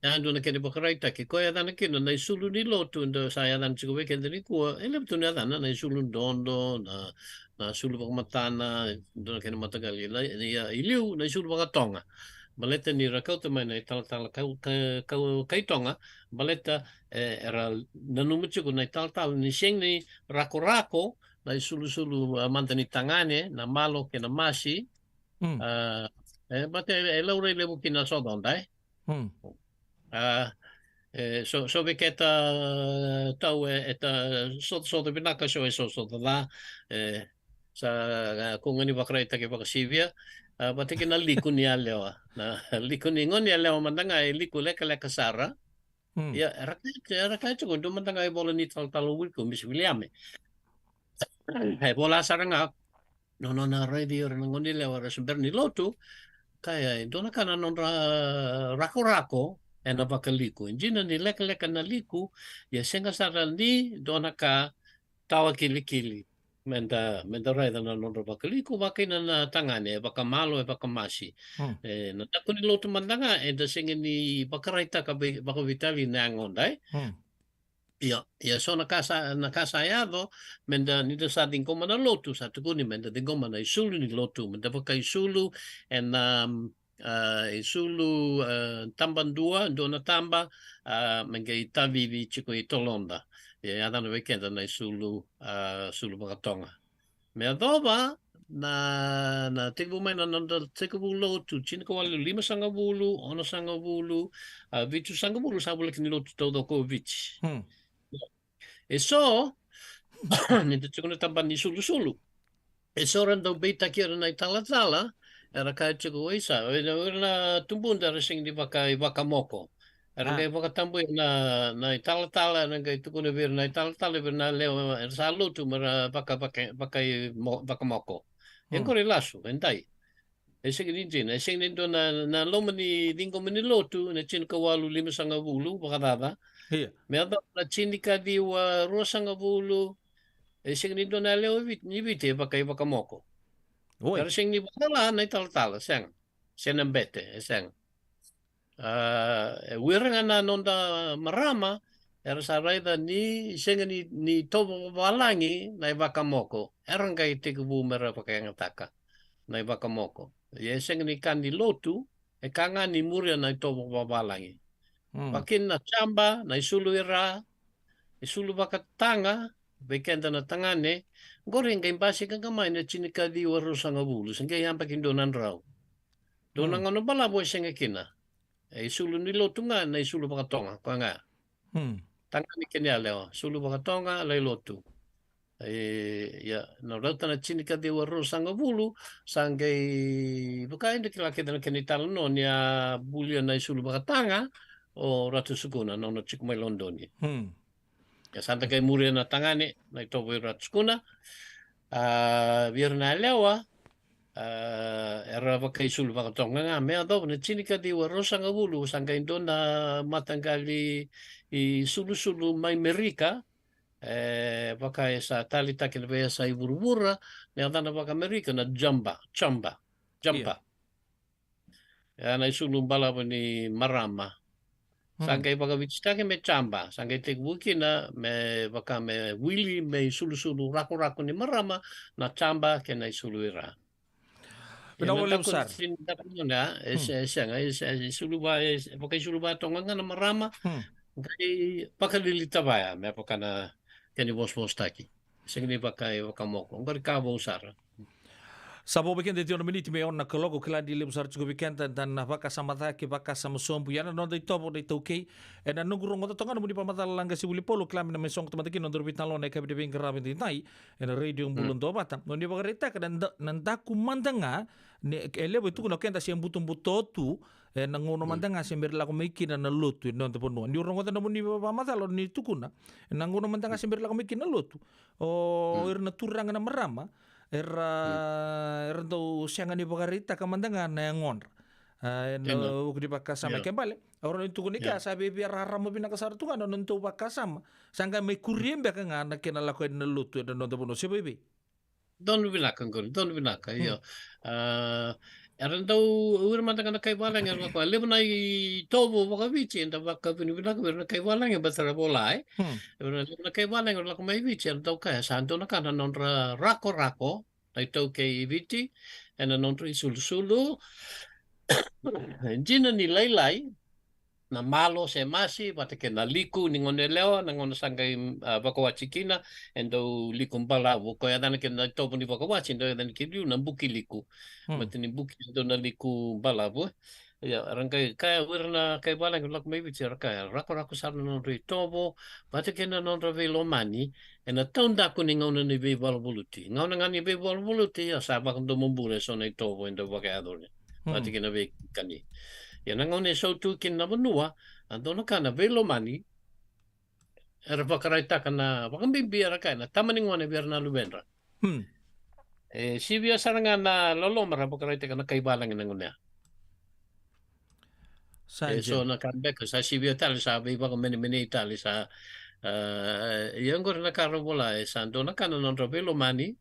ando na kene bakaray taki ko ya dan kino na isulu ni lotu ndo saya dan chigo we kende ni ko elem tu na dan na isulu dondo na sulu baka matana ndo na kene matagal ya iliu na isulu baka tonga baleta ni rakau te mai na tal kay tonga baleta era nanu chigo na tal ni sing ni rako na isulu manta ni tangane na malo kena masi bate elaure lebu kina sodon dai so beketa tau eta so de binaka so da sa kung ani bakray ta ke bakasivia pati kina likun ni alewa na likun ni ngon ni alewa mandanga likule kala kasara ya rakay ko do mandanga bola ni tal wil ko mis William bola saranga no na radio ngon ni lewa resumber ni lotu kaya do na kana non rako na bakaliku. Injina ni leka na liku, ya senga sarali do na ka tawa kilikili. menta rai na non baka liku baka na tangane baka malo baka masi. Na tako ni lotu mandanga da singin ni baka rai ta baka vitali na ngondai. Ya so nakasayado menda nito sa ating ko na lotu sa tukuni menda din ko na isulu ni lotu menda baka isulu and isulu tamban dua do na tamba menga itavi vi chiko itolonda ya ada na weekend na isulu sulu baka tonga me adoba na tigbu mai na tigbu lotu chin ko walu 5 sanga bulu ono sanga bulu vitu sanga bulu sa bulu kini lotu todo ko vici e so nito chiko na tamban ni sulu e so rando beta kira na itala era kai chiko isa na tumbun dari sing di baka moko era kai baka tambu na itala na kai tuku na bir na itala bir na leo salu tu mera baka moko yang kore lasu entai e sing ni jin e sing ni do na lomani dingo mani lotu na chin ka walu 5 sanga bulu baka dada me ada na chin ka di wa 2 sanga bulu e sing ni do na leo ni vite baka moko pero sing ni bala na itala sang senembete sang wiranga na nonda marama era saraida ni sing ni tobo balangi na ibakamoko erang kai tikubu mera pakai ngataka na ibakamoko ye sing ni kan di lotu e kanga ni muria na tobo balangi pakin na chamba na isulu ira isulu bakatanga bekenda na tangane goreng kay basi kang kamay na chinika di waro sa ngabulu sangkay yang pakin donan raw donan ano bala boy sing kina e isulu ni lotu nga na isulu bakatonga kwa nga tangani kenya leo sulu bakatonga lay lotu ya na rata na chinika di waro sa ngabulu sangkay bukain de kilaki na kinitalo no niya bulya na isulu bakatanga o ratu sukuna no chikumay londoni ya santa kay muria na tangani na ito rat skuna biar na lewa era kay sul bakatonga nga me ado na chinika di warosa nga bulu sangka indo na matanggali i sulu may merika baka sa talita kinabaya sa iburubura na na baka merika na chamba ya na isulu bala ni marama sangkay baka vitstake me chamba sangkay tegbuki na me baka me wili me sulu rako ni marama na chamba kena isuluira Pinawala usar sulu ba baka sulu ba tonga na marama kay pakalilita ba me baka na keni bos taki singni baka moko ngari ka usar Sabo bikin de tiono miniti me onna kologo kila di lem sar chugo bikin dan na baka samata ki baka sama sombu yana no de tobo de toke e na nungu rongo to tonga mudi pamata langa si buli polo klam na mesong to mataki no dur bitalo ne kabe de bin grabe de tai e na radio bulun do bata no ni baka reta ka nan daku mandanga ne ele betu no kenta siem butum butotu e na ngono mandanga sembir la ko meki na lotu no te pono ni rongo to no mudi pamata lo ni tukuna na ngono mandanga sembir la ko meki na lotu o irna turanga na marama era do sianga ni bagarita kamandanga na ngon no ukdi bakasama kembali orang itu kunika sabi biar ramo binakasar tu kan nonto bakasama sangga me kuriembe kan na kena lakuin lutu dan nonto bono sebebi don binaka yo era do urma tanga kay balang er ko lebna i tobo baka bici enda baka binaka berna kay balang e basara bolai lebna kay balang er ko mai bici er do kay santo na kana non rako na ito kay viti ena non sulu jina ni laylay na malo se masi bata ke na liku ni ngone leo na ngone sangay bakawachi kina endo liku mbala ko ya dan ke na topo ni bakawachi endo dan ke na buki liku matini buki endo na liku mbala bo ya rangkai kaya wirna kay balang lak may bicara kaya rako sarna non tobo bata ke na non ravelo mani ena tonda ko ni ngone ni bebal buluti ngone ngani bebal buluti ya sabak ndo mumbure so na tobo endo bakador bata ke na be kani ya nangone so tu kin na benua andona kana velo mani era pakaraita kana pakambibira kana tamaning wana biar na lubendra si biya saranga na lolo mara pakaraita kana kay balang nangone so na kan bek sa si biya tal sa be baka meni tali sa Yang ko na karabola sando na kanon robelo mani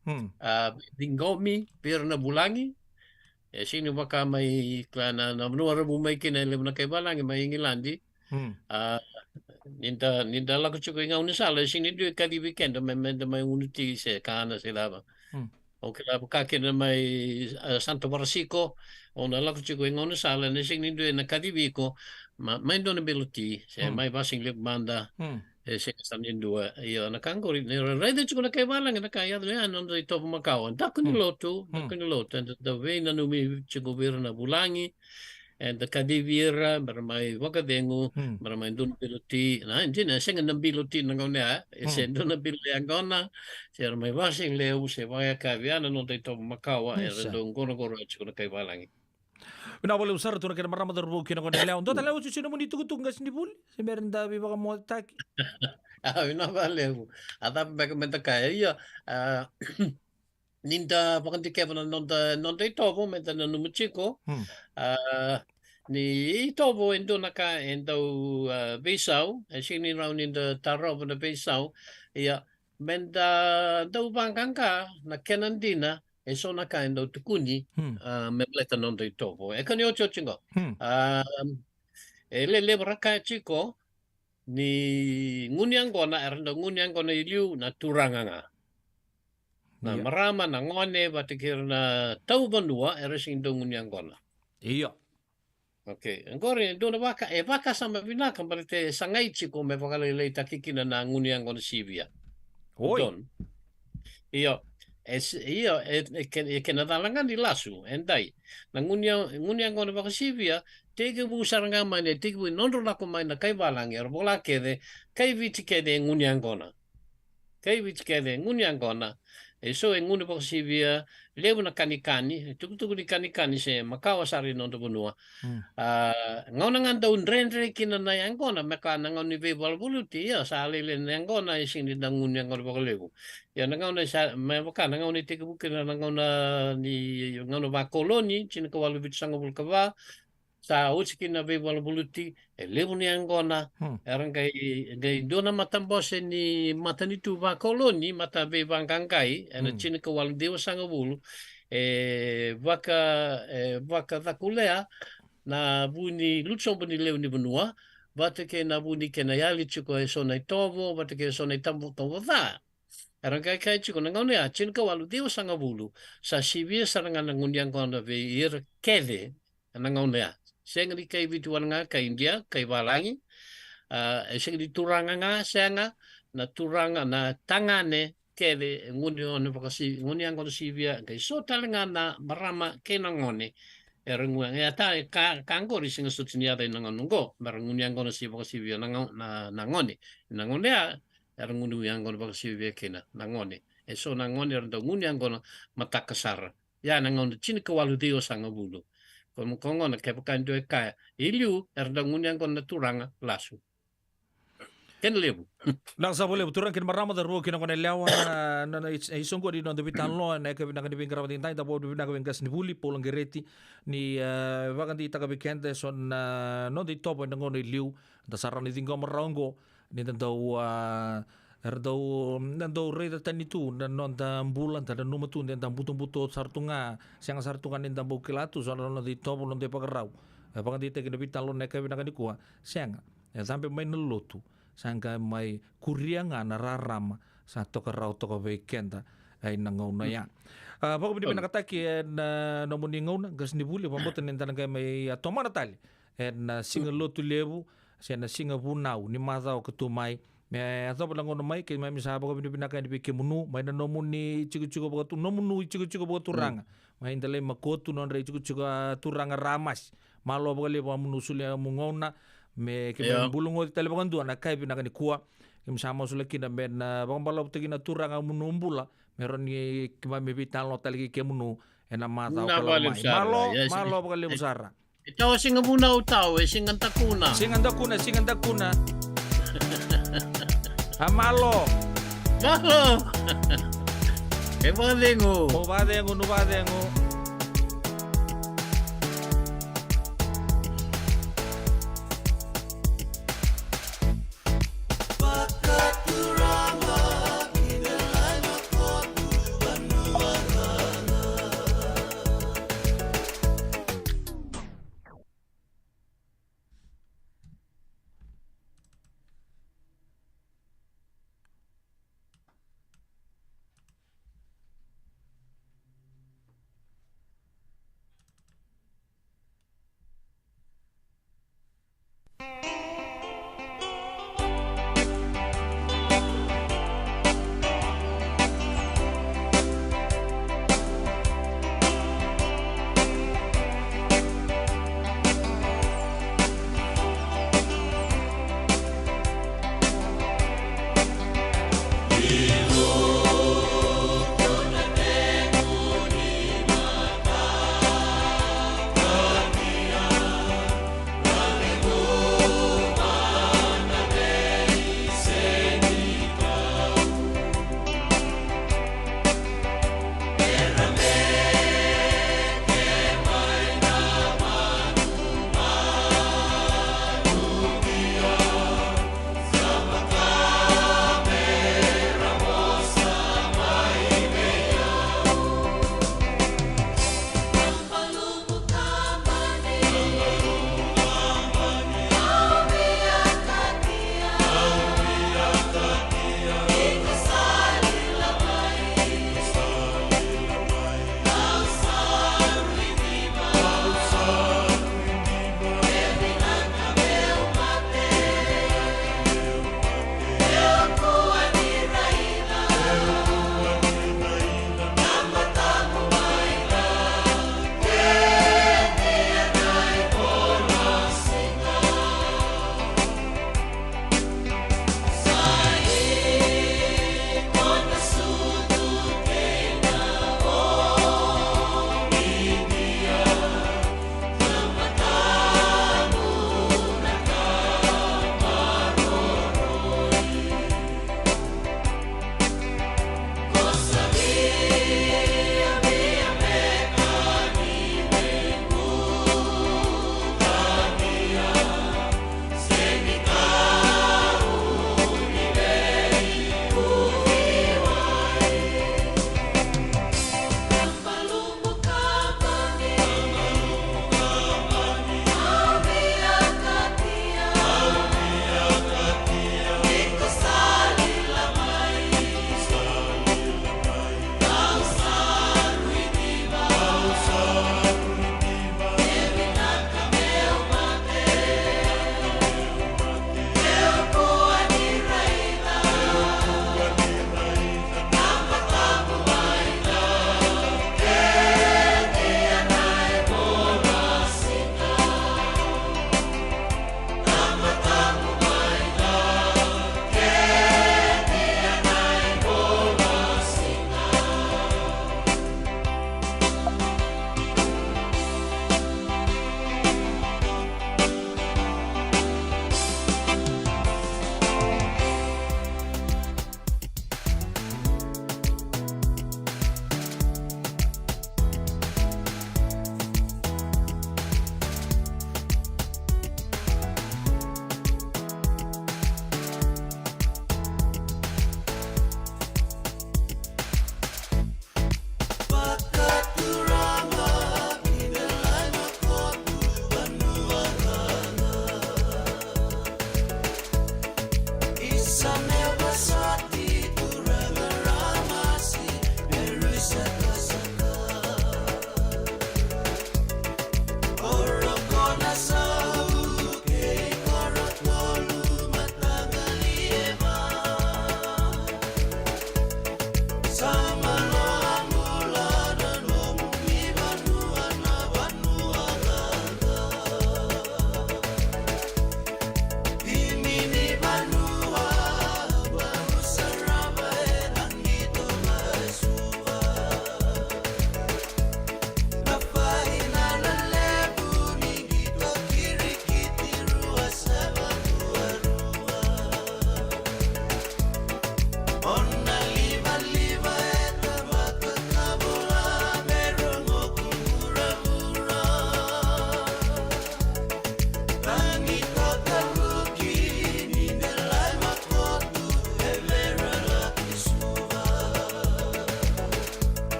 dingomi pero na bulangi sino baka may klana na nuara bumay kinailim na kay balangi may ingilandi ninda la ko chuko ngaw ni sala sini du kadi weekend may uniti se kana sila ba o kila ka kina may Santo Barasico o na la ko chuko ngaw ni sala na sini du na kadi wiko may do na beluti se may basing lip banda siya kasanin dua iyo nakangkori ni rede chuko na kay balang na kaya na ano ito pumakawan dako ni loto and the way na numi chuko biro na bulangi and the kadivira maramay wakadengu maramay dun biluti na hindi na siya nga biluti na ngauna siya dun na biluti ang gauna siya may basing leo siya vaya kaviana no ito pumakawa dong kono chuko na kay balang Pina boleh usar tu nak kena marah madar buki nak kena leon. Tuh tahu cuci namun itu kutung gas ni bul. Sebenarnya tapi bakal mau tak. Ina vale. Ada bag menta kaya iya. Ninda pakanti Kevin nonda itobo menta na numchiko. Ni itobo endo naka endo besau. Sini round in the tarov na besau. Iya menta daw bangkangka na kenandina. So na kain daw tukuni mebleta non do itobo e kanyo chochingo le braka chiko ni ngunyang kona erndo ngunyang kona iliu na turanganga na marama na ngone batikir na tau bandua eresing do ngunyang kona iya okay ngore do na baka sama binaka berarti sangai chiko me bakale le takikina na ngunyang kona sibia oi iya iyo kenadalangan di lasu entai nangunya ngone baka sivia tege bu saranga mane tege bu nondro la ko mane kai balangi bola kede kai viti kede ngunya ngona so ngune baka sivia lebu na kanikani tukutuku di kanikani se makawa sari nondo bunua ngona nganda undrendre kina na yangona meka ngoni be balbuluti ya salele ngona ising di ngunya ngona baka lebu ya ngona sa meka ngoni tege bu kina ngona ni ngona ba koloni chin ko walu bit sango bulkava sa uchikina be balbuluti lebu ni ngona erang kai dona matambose ni matani tu ba koloni mata be bangkangkai ena chin ko walu dewa sango bulu vaka vakulea na buni lutso buni leu ni benua bateke na buni kena yali chuko so na tovo bateke so na tambo tovo va era kai chuko na ngone a chin ko walu dio sanga bulu sa sibia saranga na ngundiang ko na ve ir kede na ngone a sengri kai vituan nga kai India kai balangi sengri turanga nga senga na turanga na tangane kede nguni pakasi nguni ang kono sibia kay so talanga na marama kenangone erungu ya ta kangko rising sutnya ta nangongo maranguni ang kono sibia nangone ya erungu ang kono pakasi sibia kena nangone so nangone ndo nguni ang kono matakasar ya nangone chini kawalu dio sanga bulu kono kongo na kepakan do ka iliu ndo nguni ang kono turanga lasu ken lebu nang sa boleh turang kin marama dar kina kona lewa na isongko di non debitan lo na ke binang di bingkara tin tai tapo di binang bingkas ni buli polong gereti ni vakan di taka bikente son no di topo nang ngono liu da saran di tingko marongo ni tentau nando reda tani tu non da bulan da numa tu den buto sartunga siang sartunga nin da bukilatu son no di topo non de pagarau vakan di tekin debitan lo na ke binang di kuah siang sampai main nelotu sangka mai kurianga na rarama sa toka raw toka weekenda ay nangaw na ya. Bako bini pinakataki na namuningaw na gas ni buli pambutan nintan kay may toma na tali na singa lotu lebu siya na singa bunaw ni mataw katumay may ato pa lang ko na may kay may misaba ko bini pinakay ni pikimunu may na nomun ni chiko baka tu nomunu chiko baka turanga may indalay makotu non ray chiko turanga ramas malo baka lebu amunusul ya mungaw na me ke bulungo tele bagan dua na kai bina kan kuwa kim sama sulaki na ben bang balaw tagi na turang ang munumbula meron ni kima me bitan lo tali ke munu ena mata malo bagal le busara ito singa muna utaw singa takuna amalo e badengo no badengo Bakat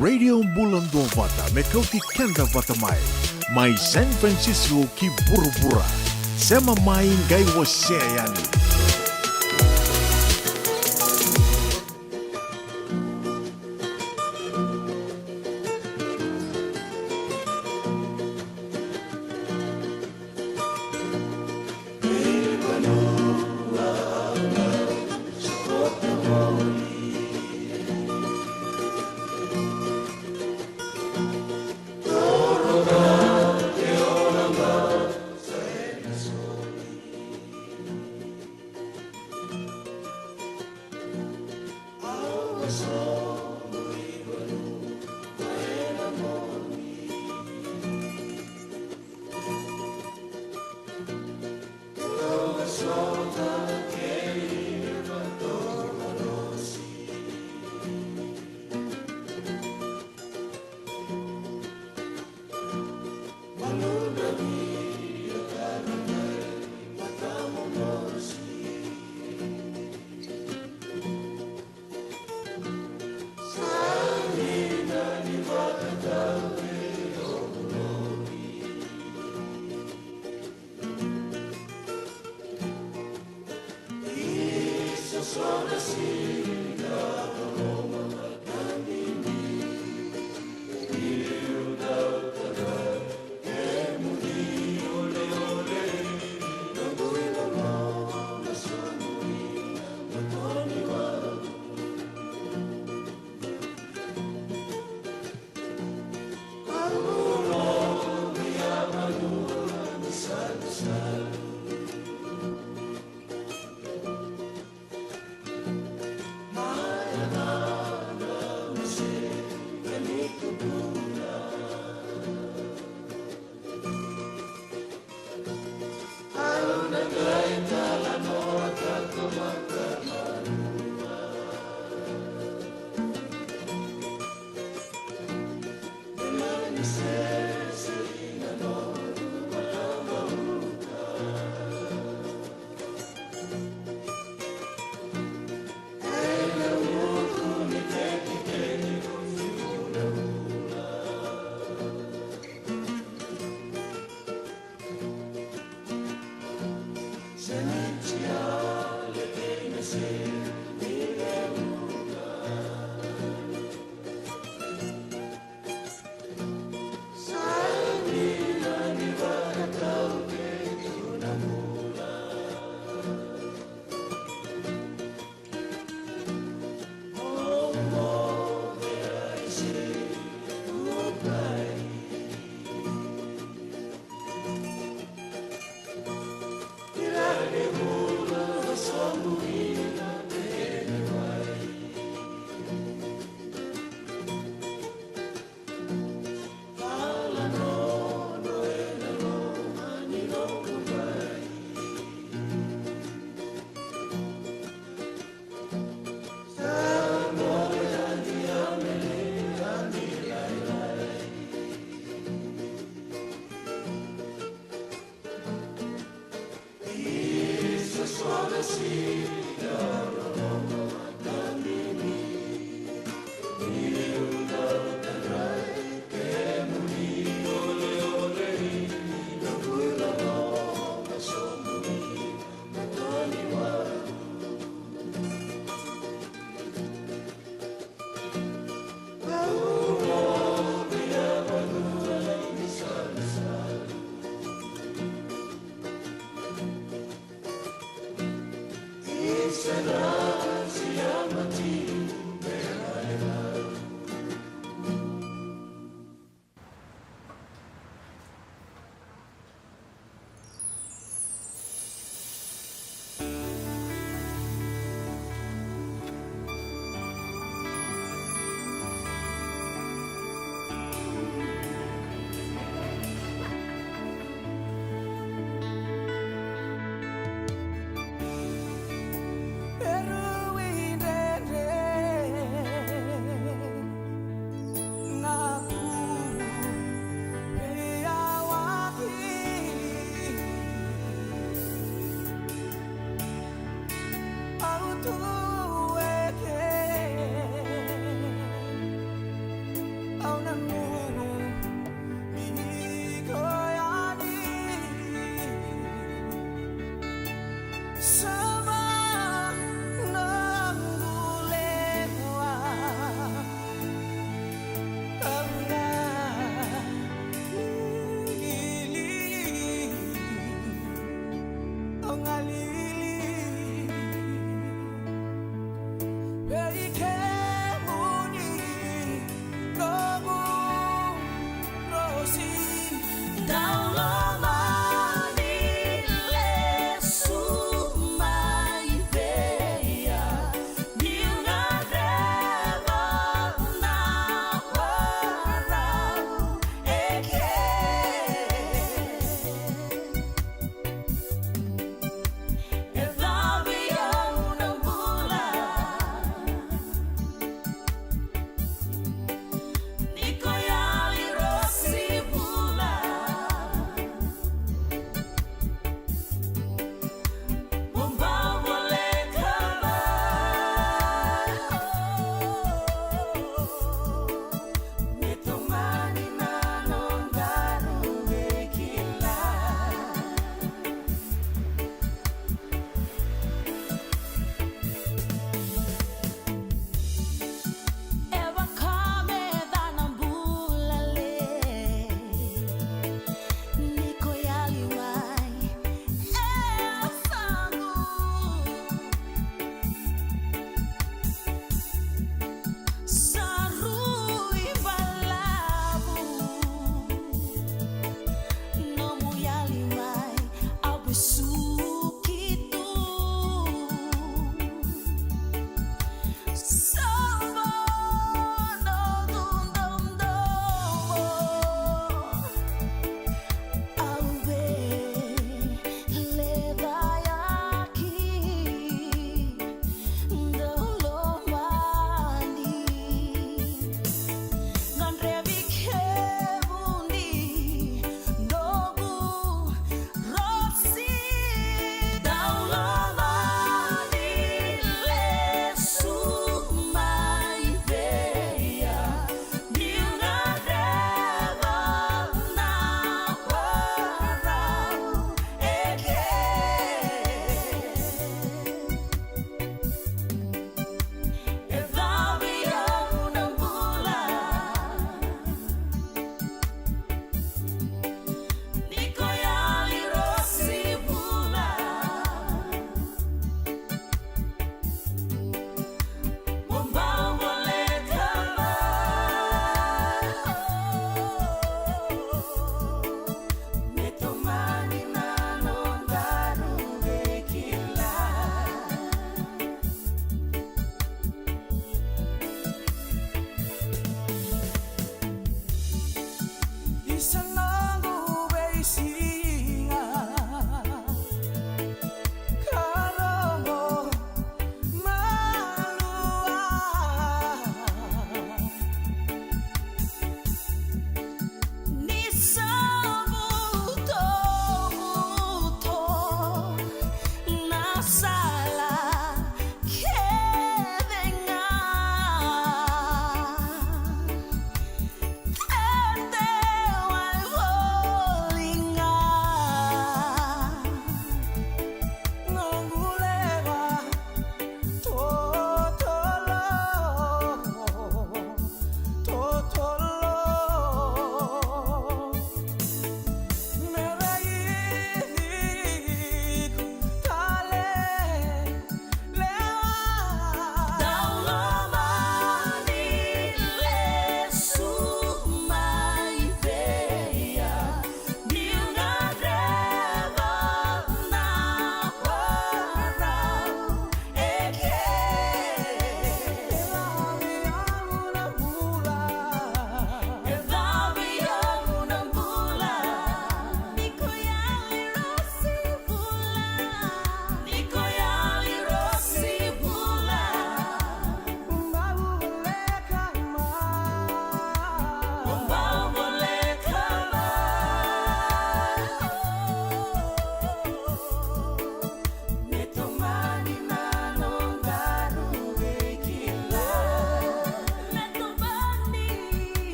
Radio Bulan 2 Vata, Mekauti Kenda Vata Mai, Mai San Francisco ki Burubura, Sema Mai Gai Waseani.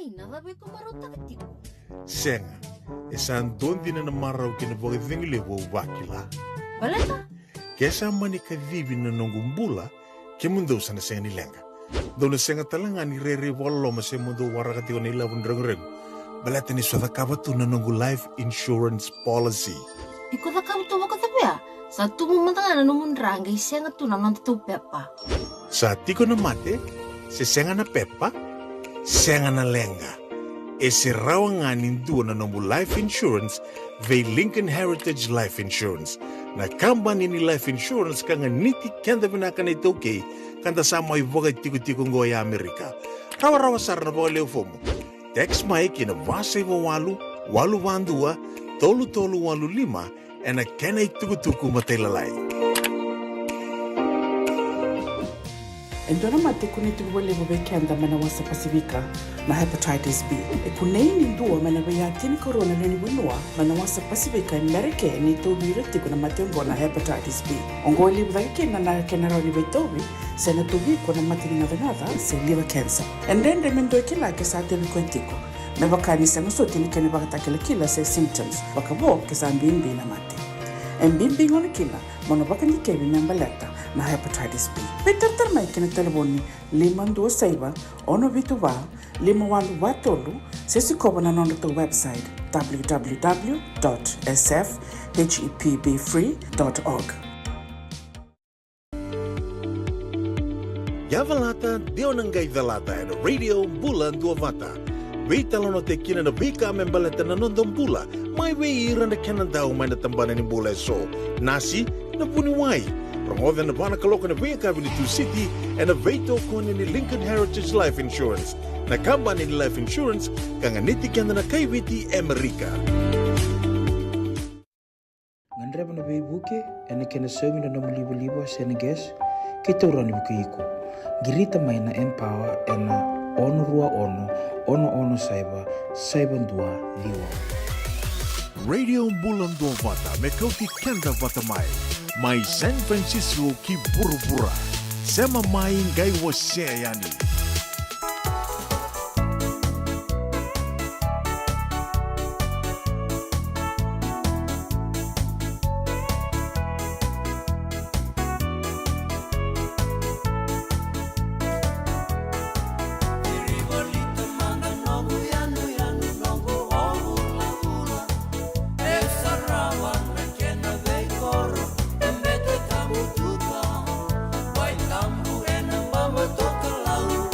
ina vabe ko marota katiku. Senga, esan dondi na namarau kina vagdhingle wo wakila. Baleta? Kesa mani ka vivi na nongumbula, ke mundo sana senga ni lenga. Dona senga talanga ni rere walo ma se mundo warakati o nila wundrang-reng. Baleta ni swata kabatu na nongu life insurance policy. Iko ta kamu to wakatapu ya? Satu mumantanga na numundrang isenga tu na nontu pepa. Sa tiko na mate, se senga na pepa, senga na lenga. E se rawanganin dua na nombu life insurance ve Lincoln Heritage Life Insurance. Na kambani ni life insurance ka nga niti kenda vinaka na itoke kanda sama ivoga tiko-tiko ngoya Amerika. Rawa-rawa sar na baga leo fomo. Text mai kina vasa iwa walu vandua, tolu walu lima, ena kena ituku-tuku matelalai. Endona mate kuni tuwele bobe kenda mana wasa Pasifika na hepatitis B. E kunei ni ndua mana baya tini corona nini winua mana wasa Pasifika Amerike ni tobi retiku na matembo na hepatitis B. Ongo libu dhaki na kenara ni betobi se na tobi kuna matini ngadha se liver cancer. Endende mendo kila kesa tebi kwentiko. Me bakani se musoti kene bakatakele kila se symptoms. Bakabo kesa mbimbi na mate. Mbimbi ngoni kila mono bakani kebi nambaleta na hepatitis B. Peter termai kena telefoni 52 ono vituva 51 sesi kobo na nondo to website www.sfhepbfree.org. Yavalata deo nangai dalata na radio bulan dua vata. Weita lono te kina na bika membaleta na nondong bula. Mai wei iranda kena dau mai na tambana ni bula so. Nasi na puni wai. Promover na bana kaloka na Via Cabinet 2 City and a veto kone ni Lincoln Heritage Life Insurance. Na kambani ni Life Insurance kanga niti kanda na kaibiti Amerika. Ngandreba na bei buke ene kena semi na nomu libo Senegas kita urani buke iko. Girita mai na empower ena ono rua ono saiba dua liwa. Radio Bulan Dua Vata me kauti kenda vata mai. Mai San Francisco ki bura-bura. Sema mai ngai wase yani. Vai tambu ena mama toka lau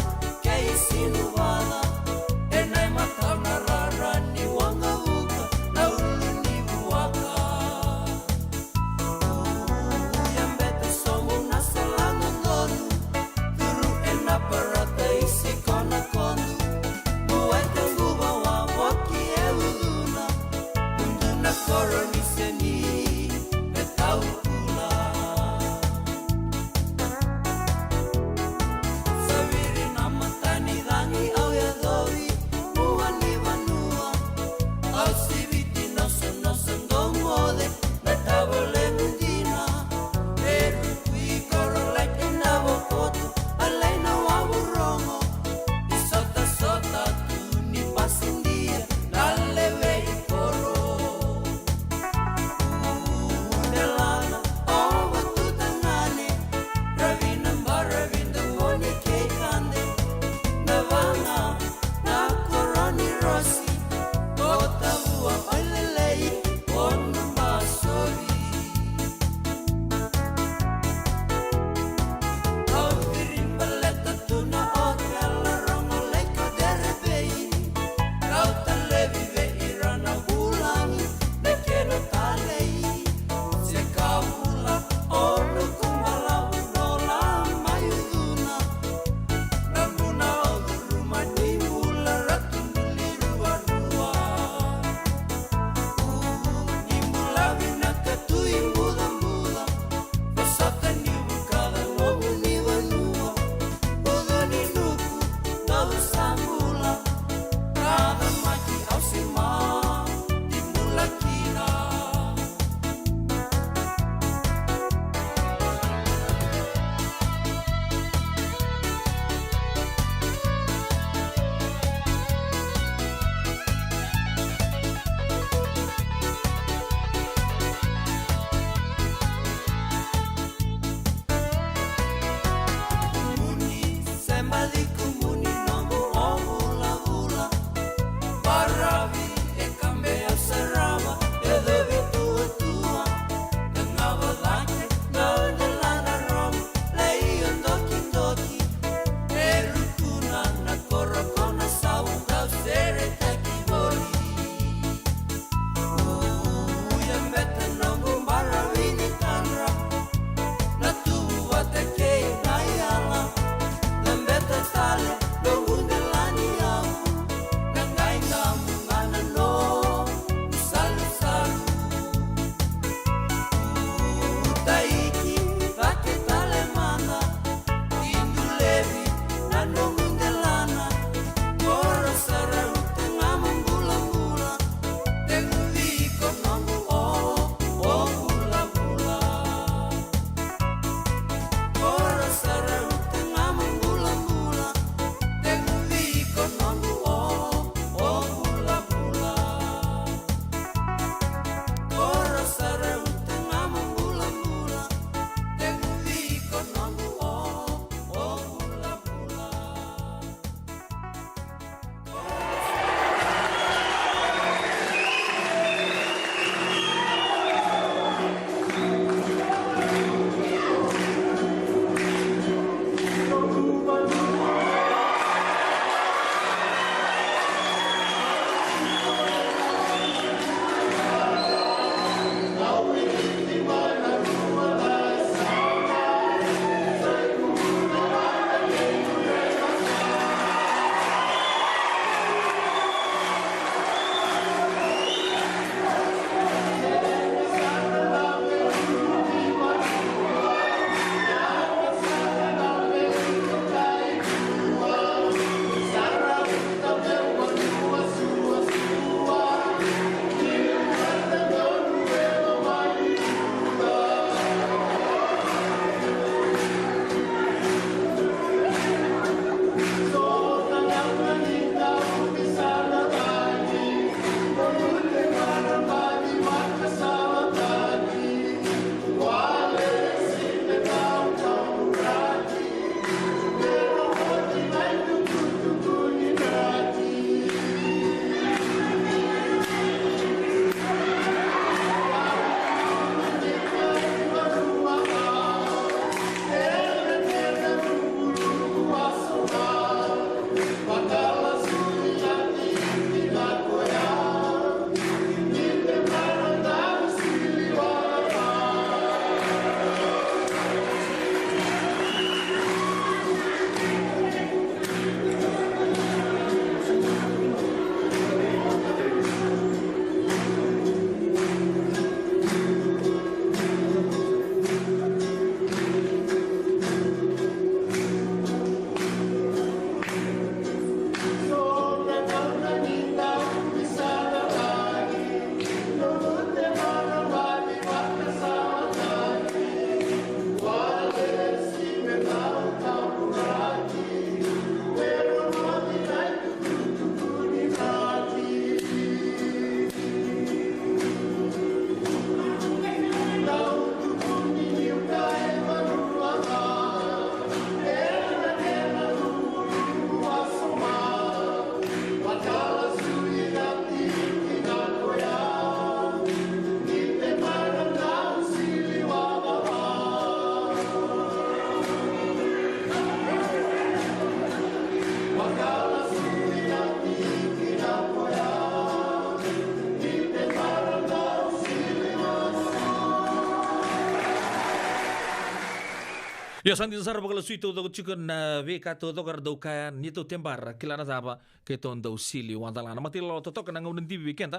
Ya santi sar bagala suito do chicken na veka to gar do ka nito tembar kilana taba ke ton do sili wandala na matilo to to kana ngudin TV weekend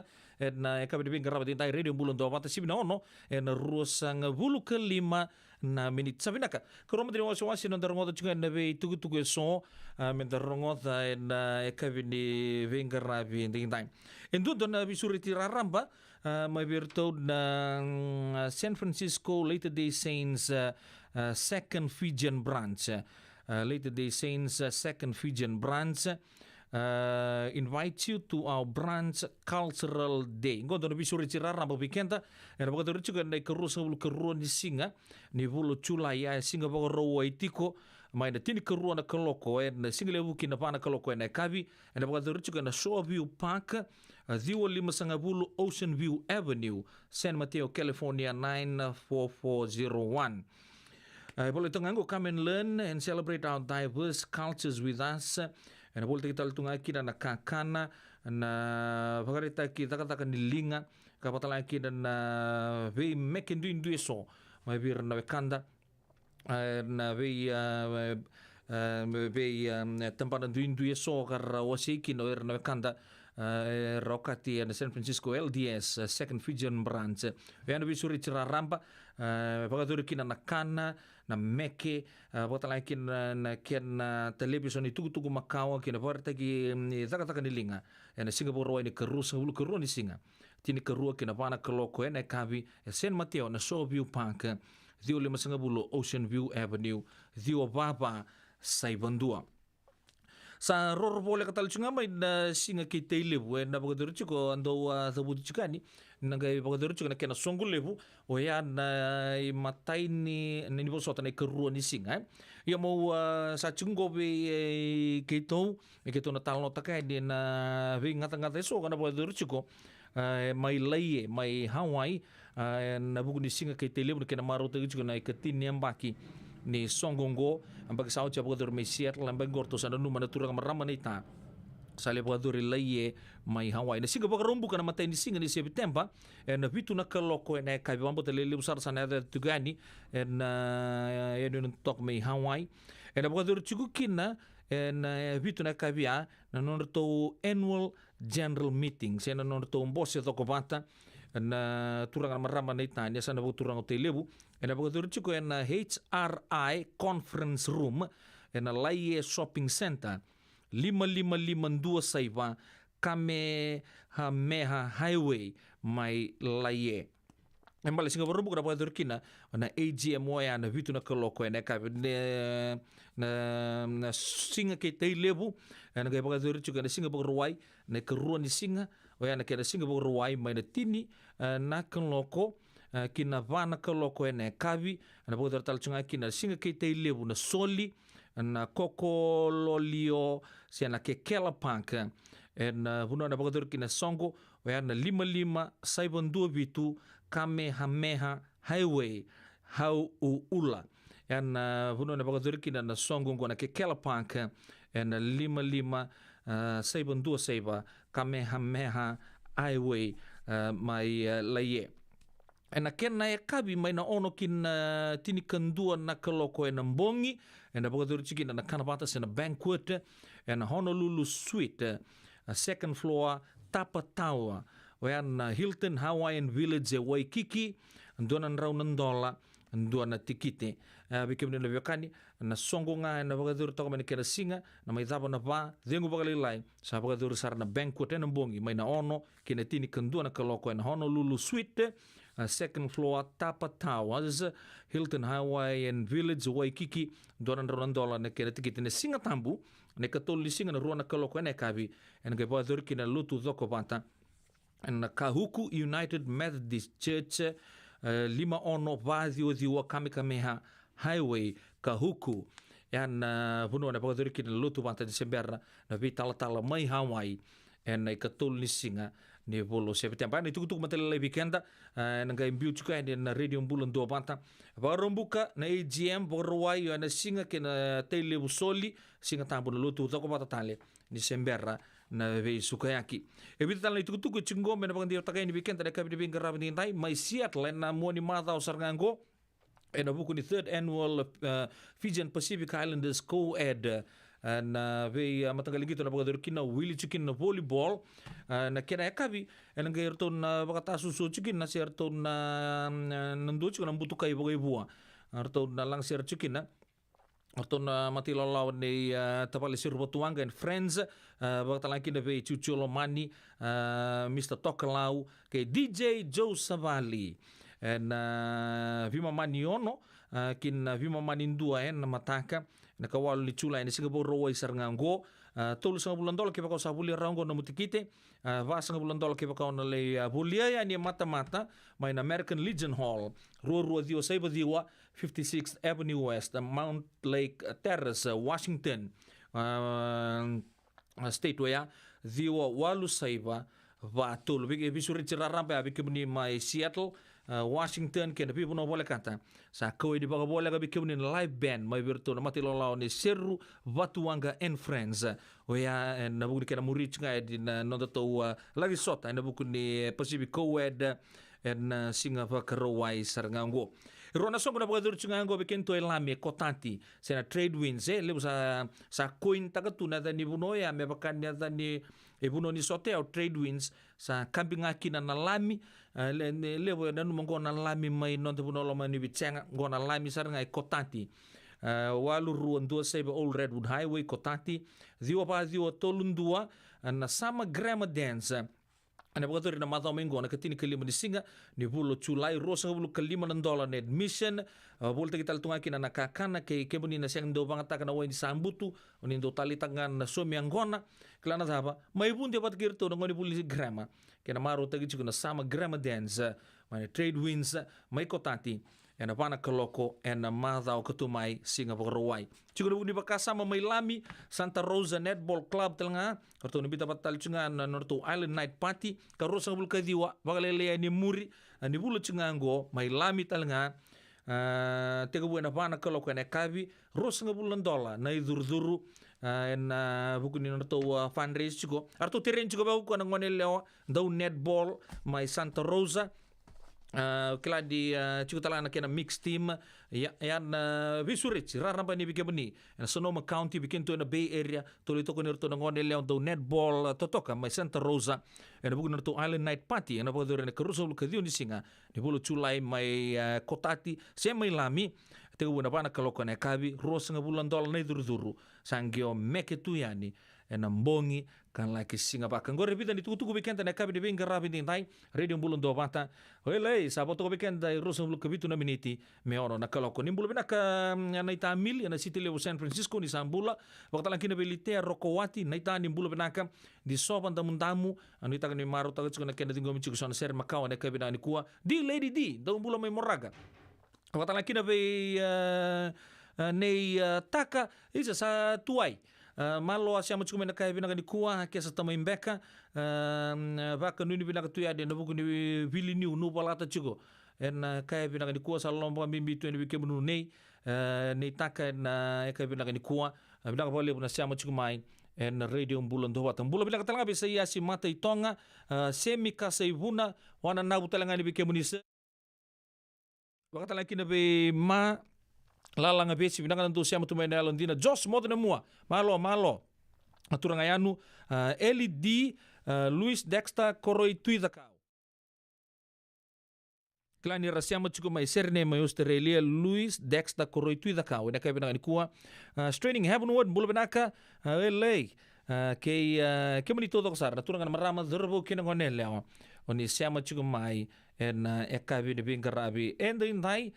na ka bi garaba din tai radio bulon do mata sibina ono en rusang bulu kelima na minit sabinaka kromo din wasi non darongo chicken na ve tugu tugu so men darongo en ka bi ni vengarra bi din tai en do na bisuriti raramba mai virto na San Francisco Latter Day Saints Second Fijian Branch. Later Day Saints Second Fijian Branch invite you to our branch cultural day. Ngondo na bisuri cirara ba weekend na ba kadori chuga na karusa bulu karuan ni singa ni bulu chula ya singa ba ro itiko mai na tini karuan na kaloko na singa levu kina pa na kaloko na kabi na ba kadori chuga na Shoreview Park Diwa 5 Ocean View Avenue, San Mateo, California 94401. Boleh tengah come and learn and celebrate our diverse cultures with us. And boleh kita tengah kita na kakana na pagarita kita katakan nilinga kapatala kita na we making do so. Mai bir na kanda na we tempat do so kar wasiki no na kanda Rokati and San Francisco LDS Second Fijian Branch. Vendo visuri cira rampa pagatori kina na kana na meke botala kina na kena television itu tugu Macau kina porta ki taka nilinga na Singapore roi ni kerusa ulu keru ni singa tini kerua kina pana keloko na kavi San Mateo na Shoreview Park Dio 5 Ocean View Avenue Dio Baba Saibandua. Sa ror boleh kata lucunga mai na singa ki lebu na bagador chuko ando tabu chukani na gai bagador chuko na kena songo lebu o ya na matai ni bo sota na keru ni singa ya mau sa chungo be keto na talno takai di na be ngata so kana bagador chuko mai laie mai Hawaii na buku ni singa ki lebu na kena maro tagi chuko na ikatini ambaki ni songongo ambag sao cha bagador me Seattle ambag gorto sa nanu mana turang marama nita sale bagador laie mai Hawaii na singa bagarumbu kana matay ni singa ni September na vitu na kaloko na kai bambo telele usar sa na tugani na yun tok mai Hawaii na bagador chugukina na vitu na kabia na nono annual general meeting sa na nono to boss to kobata na turang marama nita ni sa na turang telebu na bagador chuko na HRI conference room na Laie shopping center 5552 saiba Kamehameha highway mai Laie. Embala singa baru buka bagador kina na AGM ya na vitu na kaloko na ka na singa ke tai lebu na ga bagador chuko na singa bagruai na keruan ni singa o ya na ke singa bagruai mai na tini na kaloko kina vana kaloko na kavi na bagador tal chunga kina singa ke tai lebu na soli na kokololio sia na kekela park na vuno na bagador kina songo o ya na 55 vitu Kamehameha highway hau ula en vuno na bagador kina na songo na kekela park en 55 Kamehameha highway mai Laie. En kena e kabi mai na ono kin tini kandua na kaloko e na mbongi na bagador kina na kanabata se na banquet en Honolulu Suite second floor Tapa Tower na Hilton Hawaiian Village Waikiki donan raunan dola doana tikite bikim na viokani na songo nga na bagador to kama kera singa na mai tapa na ba dengu bagalilai sa bagador sar na banquet na mbongi mai na ono kina tini kandua na kaloko na Honolulu Suite second floor Tapa Towers Hilton Hawaiian Village Waikiki donan raunan dola na kera tikite na singa tambu na katoli singa na ruana kaloko na kabi en ga bagador kina lutu doko bata na Kahuku United Methodist Church 5 Vazio Ziwa Kamehameha Highway Kahuku yan vuno na bagador kina lutu bata Desember na vitala mai Hawaii en ikatol ni singa ni bolo September ni tukutuk matala weekend nanga imbiu chuka na radio bulan do bata barombuka na AGM borwai na singa kina tele busoli singa tambo na lutu to ko bata tale Desember na vei sukayaki ebita tala tukutuk chingo mena bangandir takai ni weekend na kabi binga rabni tai mai Seattle na moni mata usar ngango en buku ni third annual Fijian Pacific Islanders Co-ed na ve matanggal gitu na pagkadur kina Willie chicken na volleyball na kina ekabi en nga erton na bakata susu chicken na serton na nandu chicken na butu kai bagay buwa erton na lang ser chicken na erton na matilalaw ni tapali si Rubotuanga and friends bakata lang kina ve Chuchulo Mani Mr. Tokalau kay DJ Joe Savali en vima maniono kin vima manindua na mataka na kawal ni chula ni Singapore Roway Sarngango tolu sa bulan dola kipa kau sabuli rango na mutikite va sa bulan dola kipa kau na le bulia ya ni mata-mata may American Legion Hall ruwa dio saiba diwa 56th Avenue West Mount Lake Terrace Washington state waya diwa walu saiba va tolu bisuri ciraramba bikimni mai Seattle Washington kena pipo no boleh kata sa kau di baga boleh gabi kemudian live band mai bertu na mati lalau ni Seru Vatuanga and Friends oya na buku kena murid ngai di na nonton tu lagi sota na buku ni Pacific Co-ed en Singapore Karawai Sarngango Rona songo na baga Sarngango bikin tu elami kotanti sena trade winds lebu sa coin takatu na tani bunoya me bakan ya tani buno ni sote au trade winds sa kambing akina na lami levo na mongona lami mai non te buno lo mani bicanga ngona lami sar ngai kotanti walu ruan dua sebe Old Redwood Highway kotanti diwa tolundua na sama grammar dance ana bagatori na mata mengo na katini kalima ni singa ni bulo chulai rosa bulo kalima ng dollar na admission bulo kita tunga kina nakakana kay kebuni na siyang do bangata kana way ni sambutu unin do talitangan na somi angona klana zaba may bunti pat kirto ngoni buli grama kena maro tagi chiko na sama grama dance may trade winds may kotanti en pana kaloko en madao katumai Singapore Rowai chiko ni bakasama may lami Santa Rosa Netball Club talanga karto ni bita patal chunga na norto Island Night Party karosa bul kadiwa bagalele ni muri ni bulu chungango may lami talanga tega buena pana kaloko en kabi rosa bulan dola na idurduru en buku ni norto fundraise chiko arto terren chiko ba ko na ngone lewa daw netball may Santa Rosa kila di cikutala na kena mix team yan visurich raramba ni bikabuni Sonoma County bikin to na Bay Area to lito ko nirto na ngone leon do netball totoka may Santa Rosa en buku nirto Island Night Party en buku na karuso kadio ni singa ni bulu chulai may kotati se may lami te buna bana kaloko na kabi rosa nga bulan dola na idurduru sangio meketu yani en mbongi kan laki singa ba kan gore bidan itu bikin na kabi de benga rabi din dai radio bulun do bata hele saboto ko bikin dai rosa bulu kabitu na miniti me ono na kaloko ni bulu benaka na itamil na city level San Francisco ni sambula waktu lang kina belite Rokowati na ita ni bulu benaka di soban tamu anu ita kan ni maru tagat na kena dingo michu son ser makau na kabi na ni kuwa di lady di daun bulu may moraga waktu lang kina be nei taka isa sa tuai malo asya mo chukume na kaya binaka ni kuwa kesa tama imbeka baka nuni binaka tuya de nabuku ni vili niu nu palata chuko en kaya binaka ni kuwa sa lomba mimbi tu ni bikemu nu nei taka na kaya binaka ni kuwa binaka pole na asya mo chukumai en radio bulan doa tambula binaka talanga bisa iya si mata itonga semi kasa ibuna wana nabu talanga ni bikemu ni se baka talanga kina be ma lala nga besi binaka nantu siya mutumay na Londina Jos mo na mua malo aturang ayanu Eli D Luis Dexter Koroy Tuidakau klani rasya mo chuko may serne may Australia Luis Dexter Koroy Tuidakau ina kay binaka ni kuwa Straining Heavenward bula binaka LA kay kemanito to sar naturang na marama zerbo kinangonel yaw oni siya mo chuko may en ekabi de bingarabi and in dai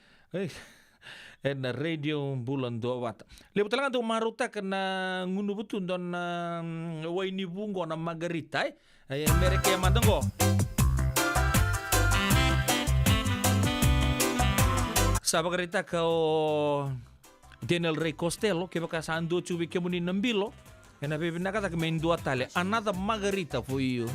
en radio bulan doat lepo talaga to maruta kana ngunu butun don way ni bungo na Margarita ay mereke mandango sa Margarita ka o Daniel Ray Costello ke baka sando chubi ke muni nambilo en abe nakata ke men dua tale another Margarita for you.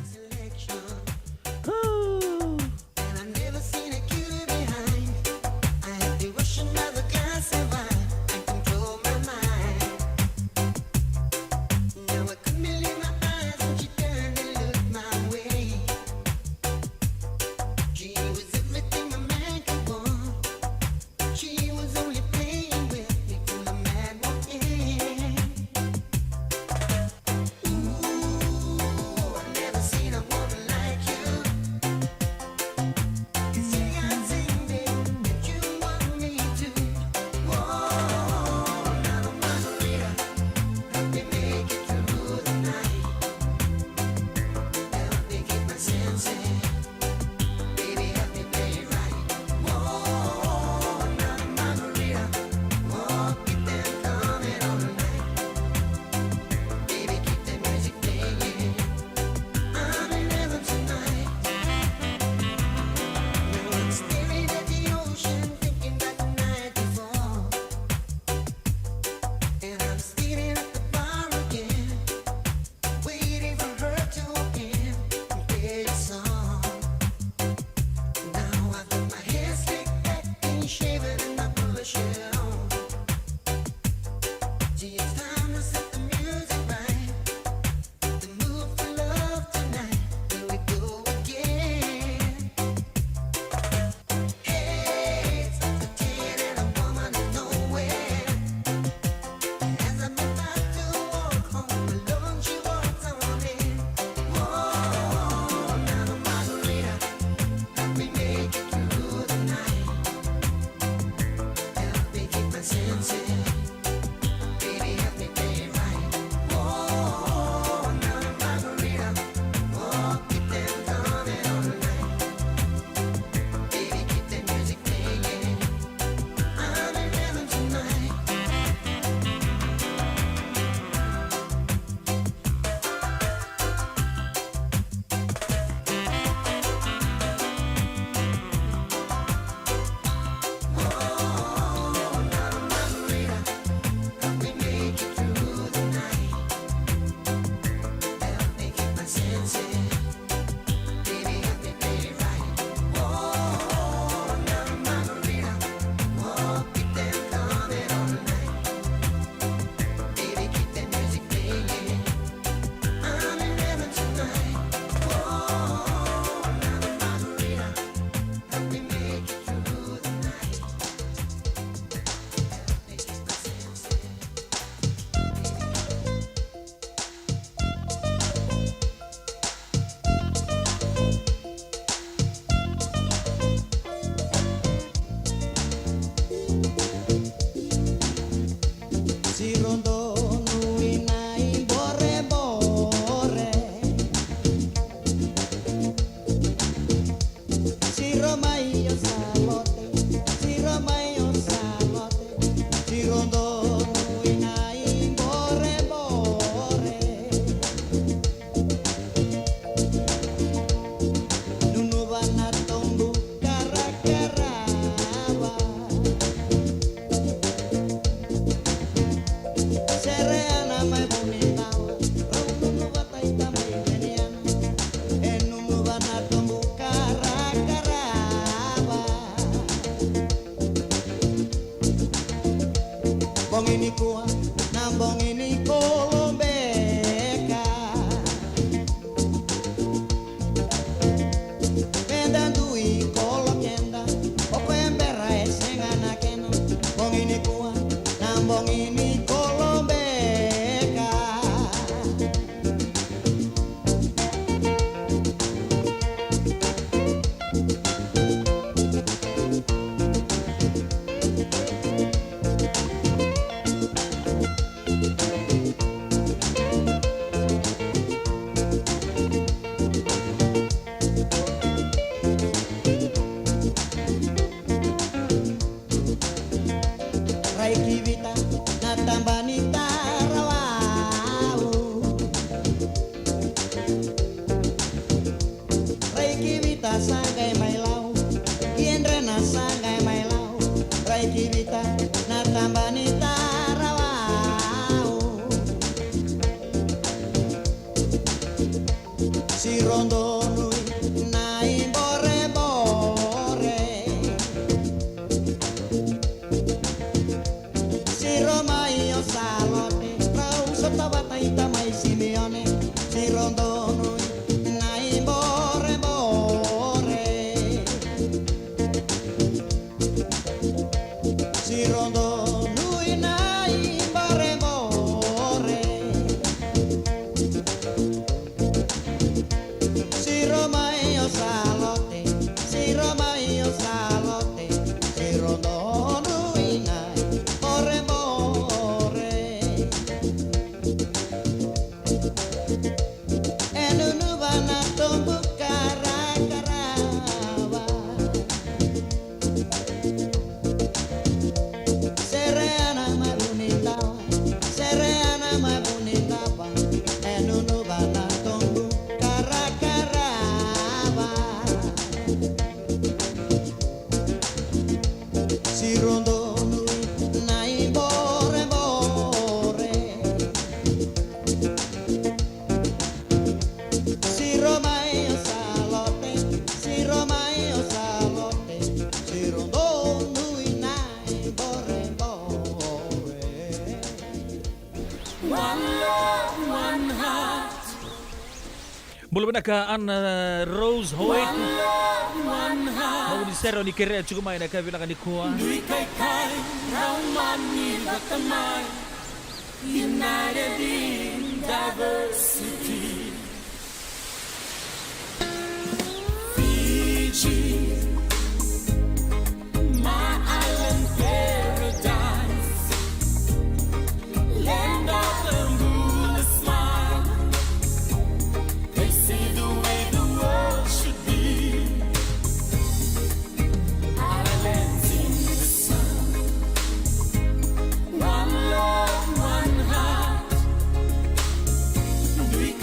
She was mai bonita, rauno batay tamay veniana, enumu banato mukara karaba. Bong ini kuah, nambong ini kolombeka. Pendandui kolokenda, opo embera esengana kena. Bong ini kuah, nambong ini kolombeka. Rai kivita natambani tarawau. Rai kivita sangai mailau, kienrena sangai mailau. Rai kivita natambani tarawau. Si rondo nui nai bore bore. Si Roma io salote, rau sotto bataita mai Simeone. Si rondo noi nai bore bore. Si rondo noi nai bore bore. Si Roma io salote, si Roma io salote. Si rondo noi nai bore bore. Enunu bana tumbuh kara-karaba. Sereana mai bonita, sereana mai bonita. Enunu bana tumbuh kara-karaba. Si rondo nui nai bore bore. Si Roma io salote, si Roma io salote. Si rondo nui nai bore bore. Mula ka an Rose Hoyt. Mau di sero ni kere cukup main ka bilang ni kuah. United in diversity. Fiji, my island paradise, land of the moonlit smile. They say the way the world should be. Islands in the sun, one love, one heart. We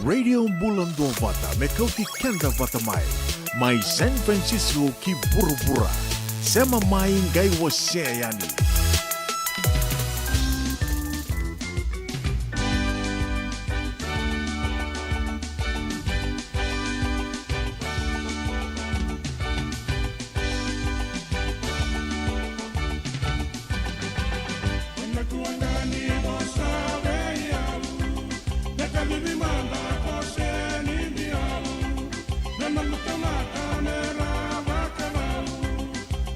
Radio Bulan Dua Vata mekauti kenda vata mai San Francisco ki bura-bura sema mai ngai wase yani.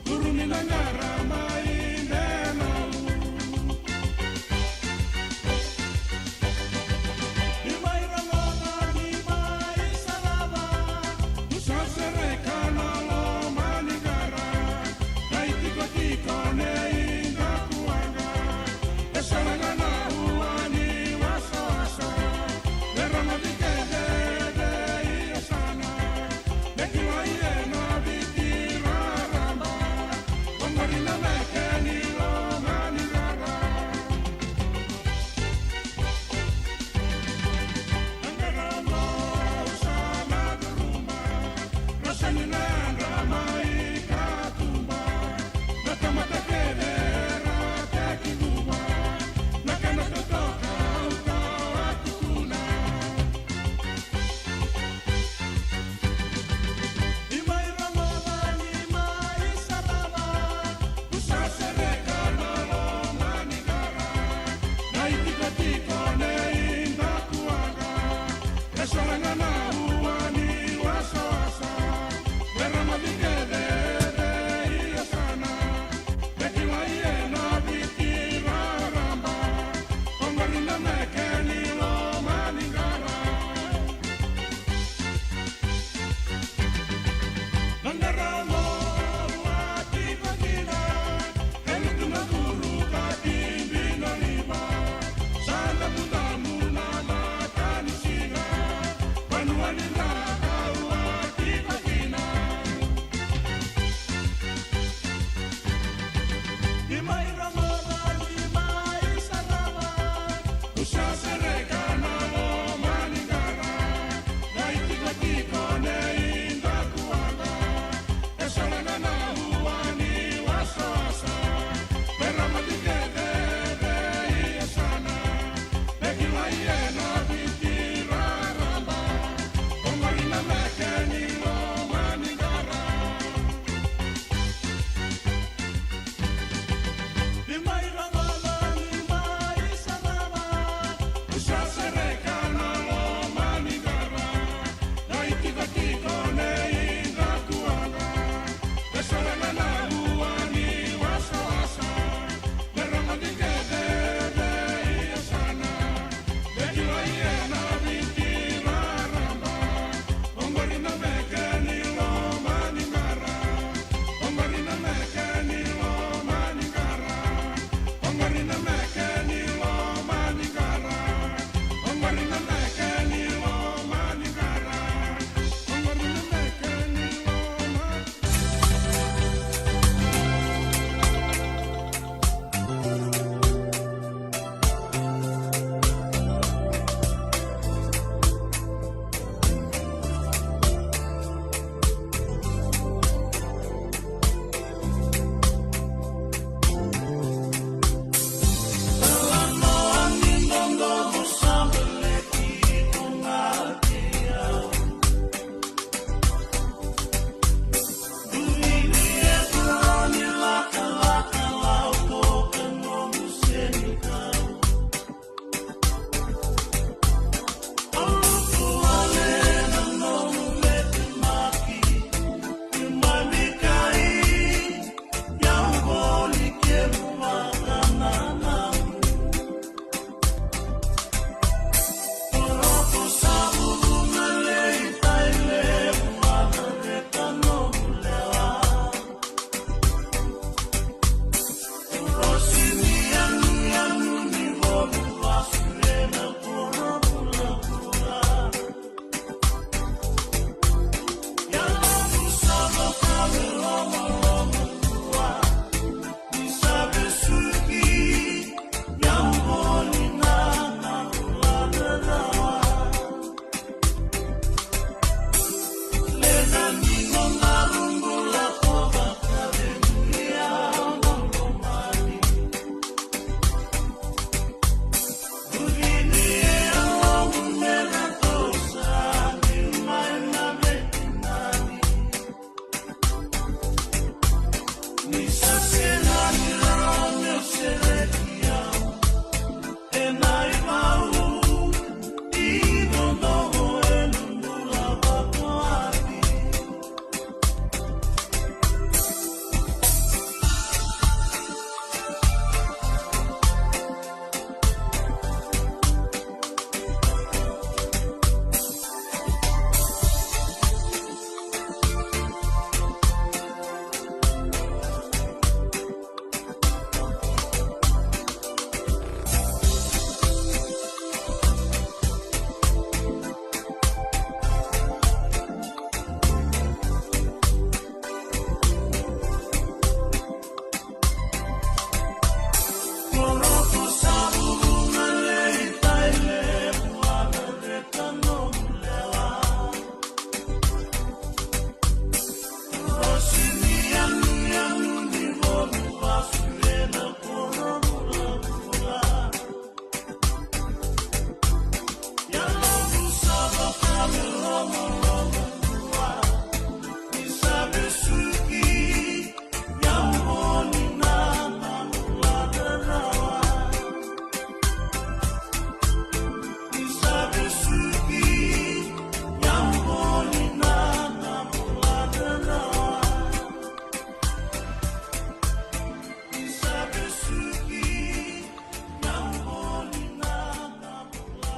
Turun na ramai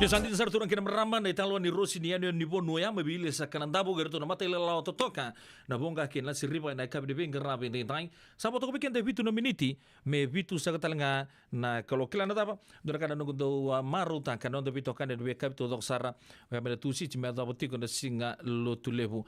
Santi sar turang kina meraman na italo ni Rosi ni ano ni bono ya mabili sa kanandabo gerto na matay lao totoka na bonga kin la siriba na kabi de ngarabe de tai sapo to bikin de vitu no miniti me vitu sa katalanga na kalokila na tapa dora kana no do maru ta kana do bito kana de kabi to dok sara wa me tu si me da botiko na singa lo tulevu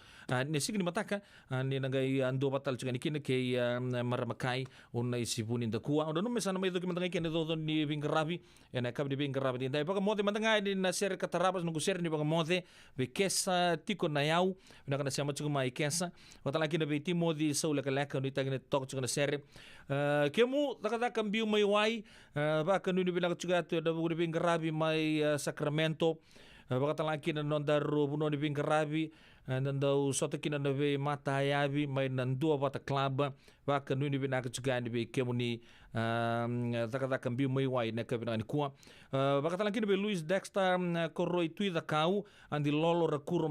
ne signi mataka ni nagai ando batal chungani kin ke maramakai on isibuni da kuwa on no mesana mai do kimantangai kin do ni ngarabi na kabi de ngarabe de tai pa mo de mantangai na ser katarabas no ser ni bang mode be kesa tiko na yau na kana siama chuku mai kesa wata laki na be timo di saula kala ka ni tagine tok chuku na ser kemu takata kambiu mai wai ba kanu ni bilang chuka tu da bu be ngarabi mai Sacramento bakata laki na nondaro buno ni ngarabi nandau sota kina na be mata yabi mai nandua bata klaba ba kanu ni binaka chuka ni be kemu ni takata kambiu mai wai na kabina ni kuwa bakata laki be Luis Dexter koroi tui da kau andi lolo rakuro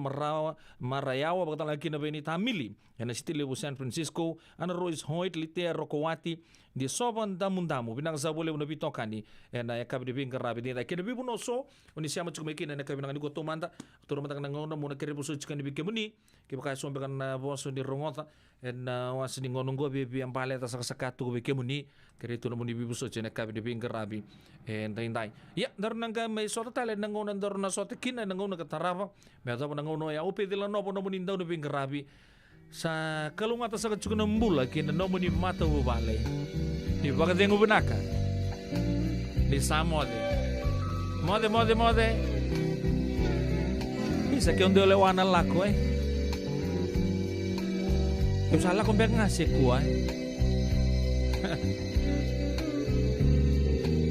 marayawa bakata laki be ni Tamili na stile bu San Francisco ana Royce Hoyt litea Rokowati di soban damundamu binang zabole una bitokani na yakabdi bin garabi ni kina bi buno so oni siama chume kina na kabina ni goto manda to manda ngono mo na keribu so chikani bi kemuni ke baka so be kan boso di rongota na wasini ngono go bi ambale ta sakatu bi kemuni kerito no muni bi so chene kabdi bin garabi ndai ya dar nanga mai sota tale nangono dar na sota kina nangono katarava me ta nangono ya upe dila no no muni ndau no bin garabi sa kalungata sa kachukuna mbula kina no muni mata ubale di baka dengu benaka di samode mode bisa ke onde lewana lako yung salah kung bek ngasih kuah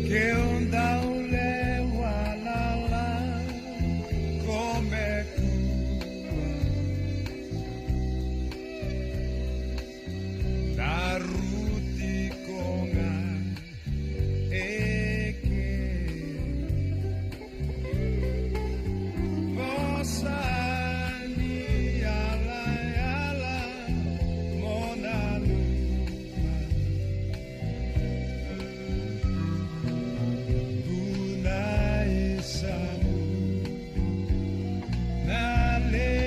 Que onda lewana la come Daruti konga eke Bosani ala Mona Luma Tunai samu Nale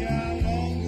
Along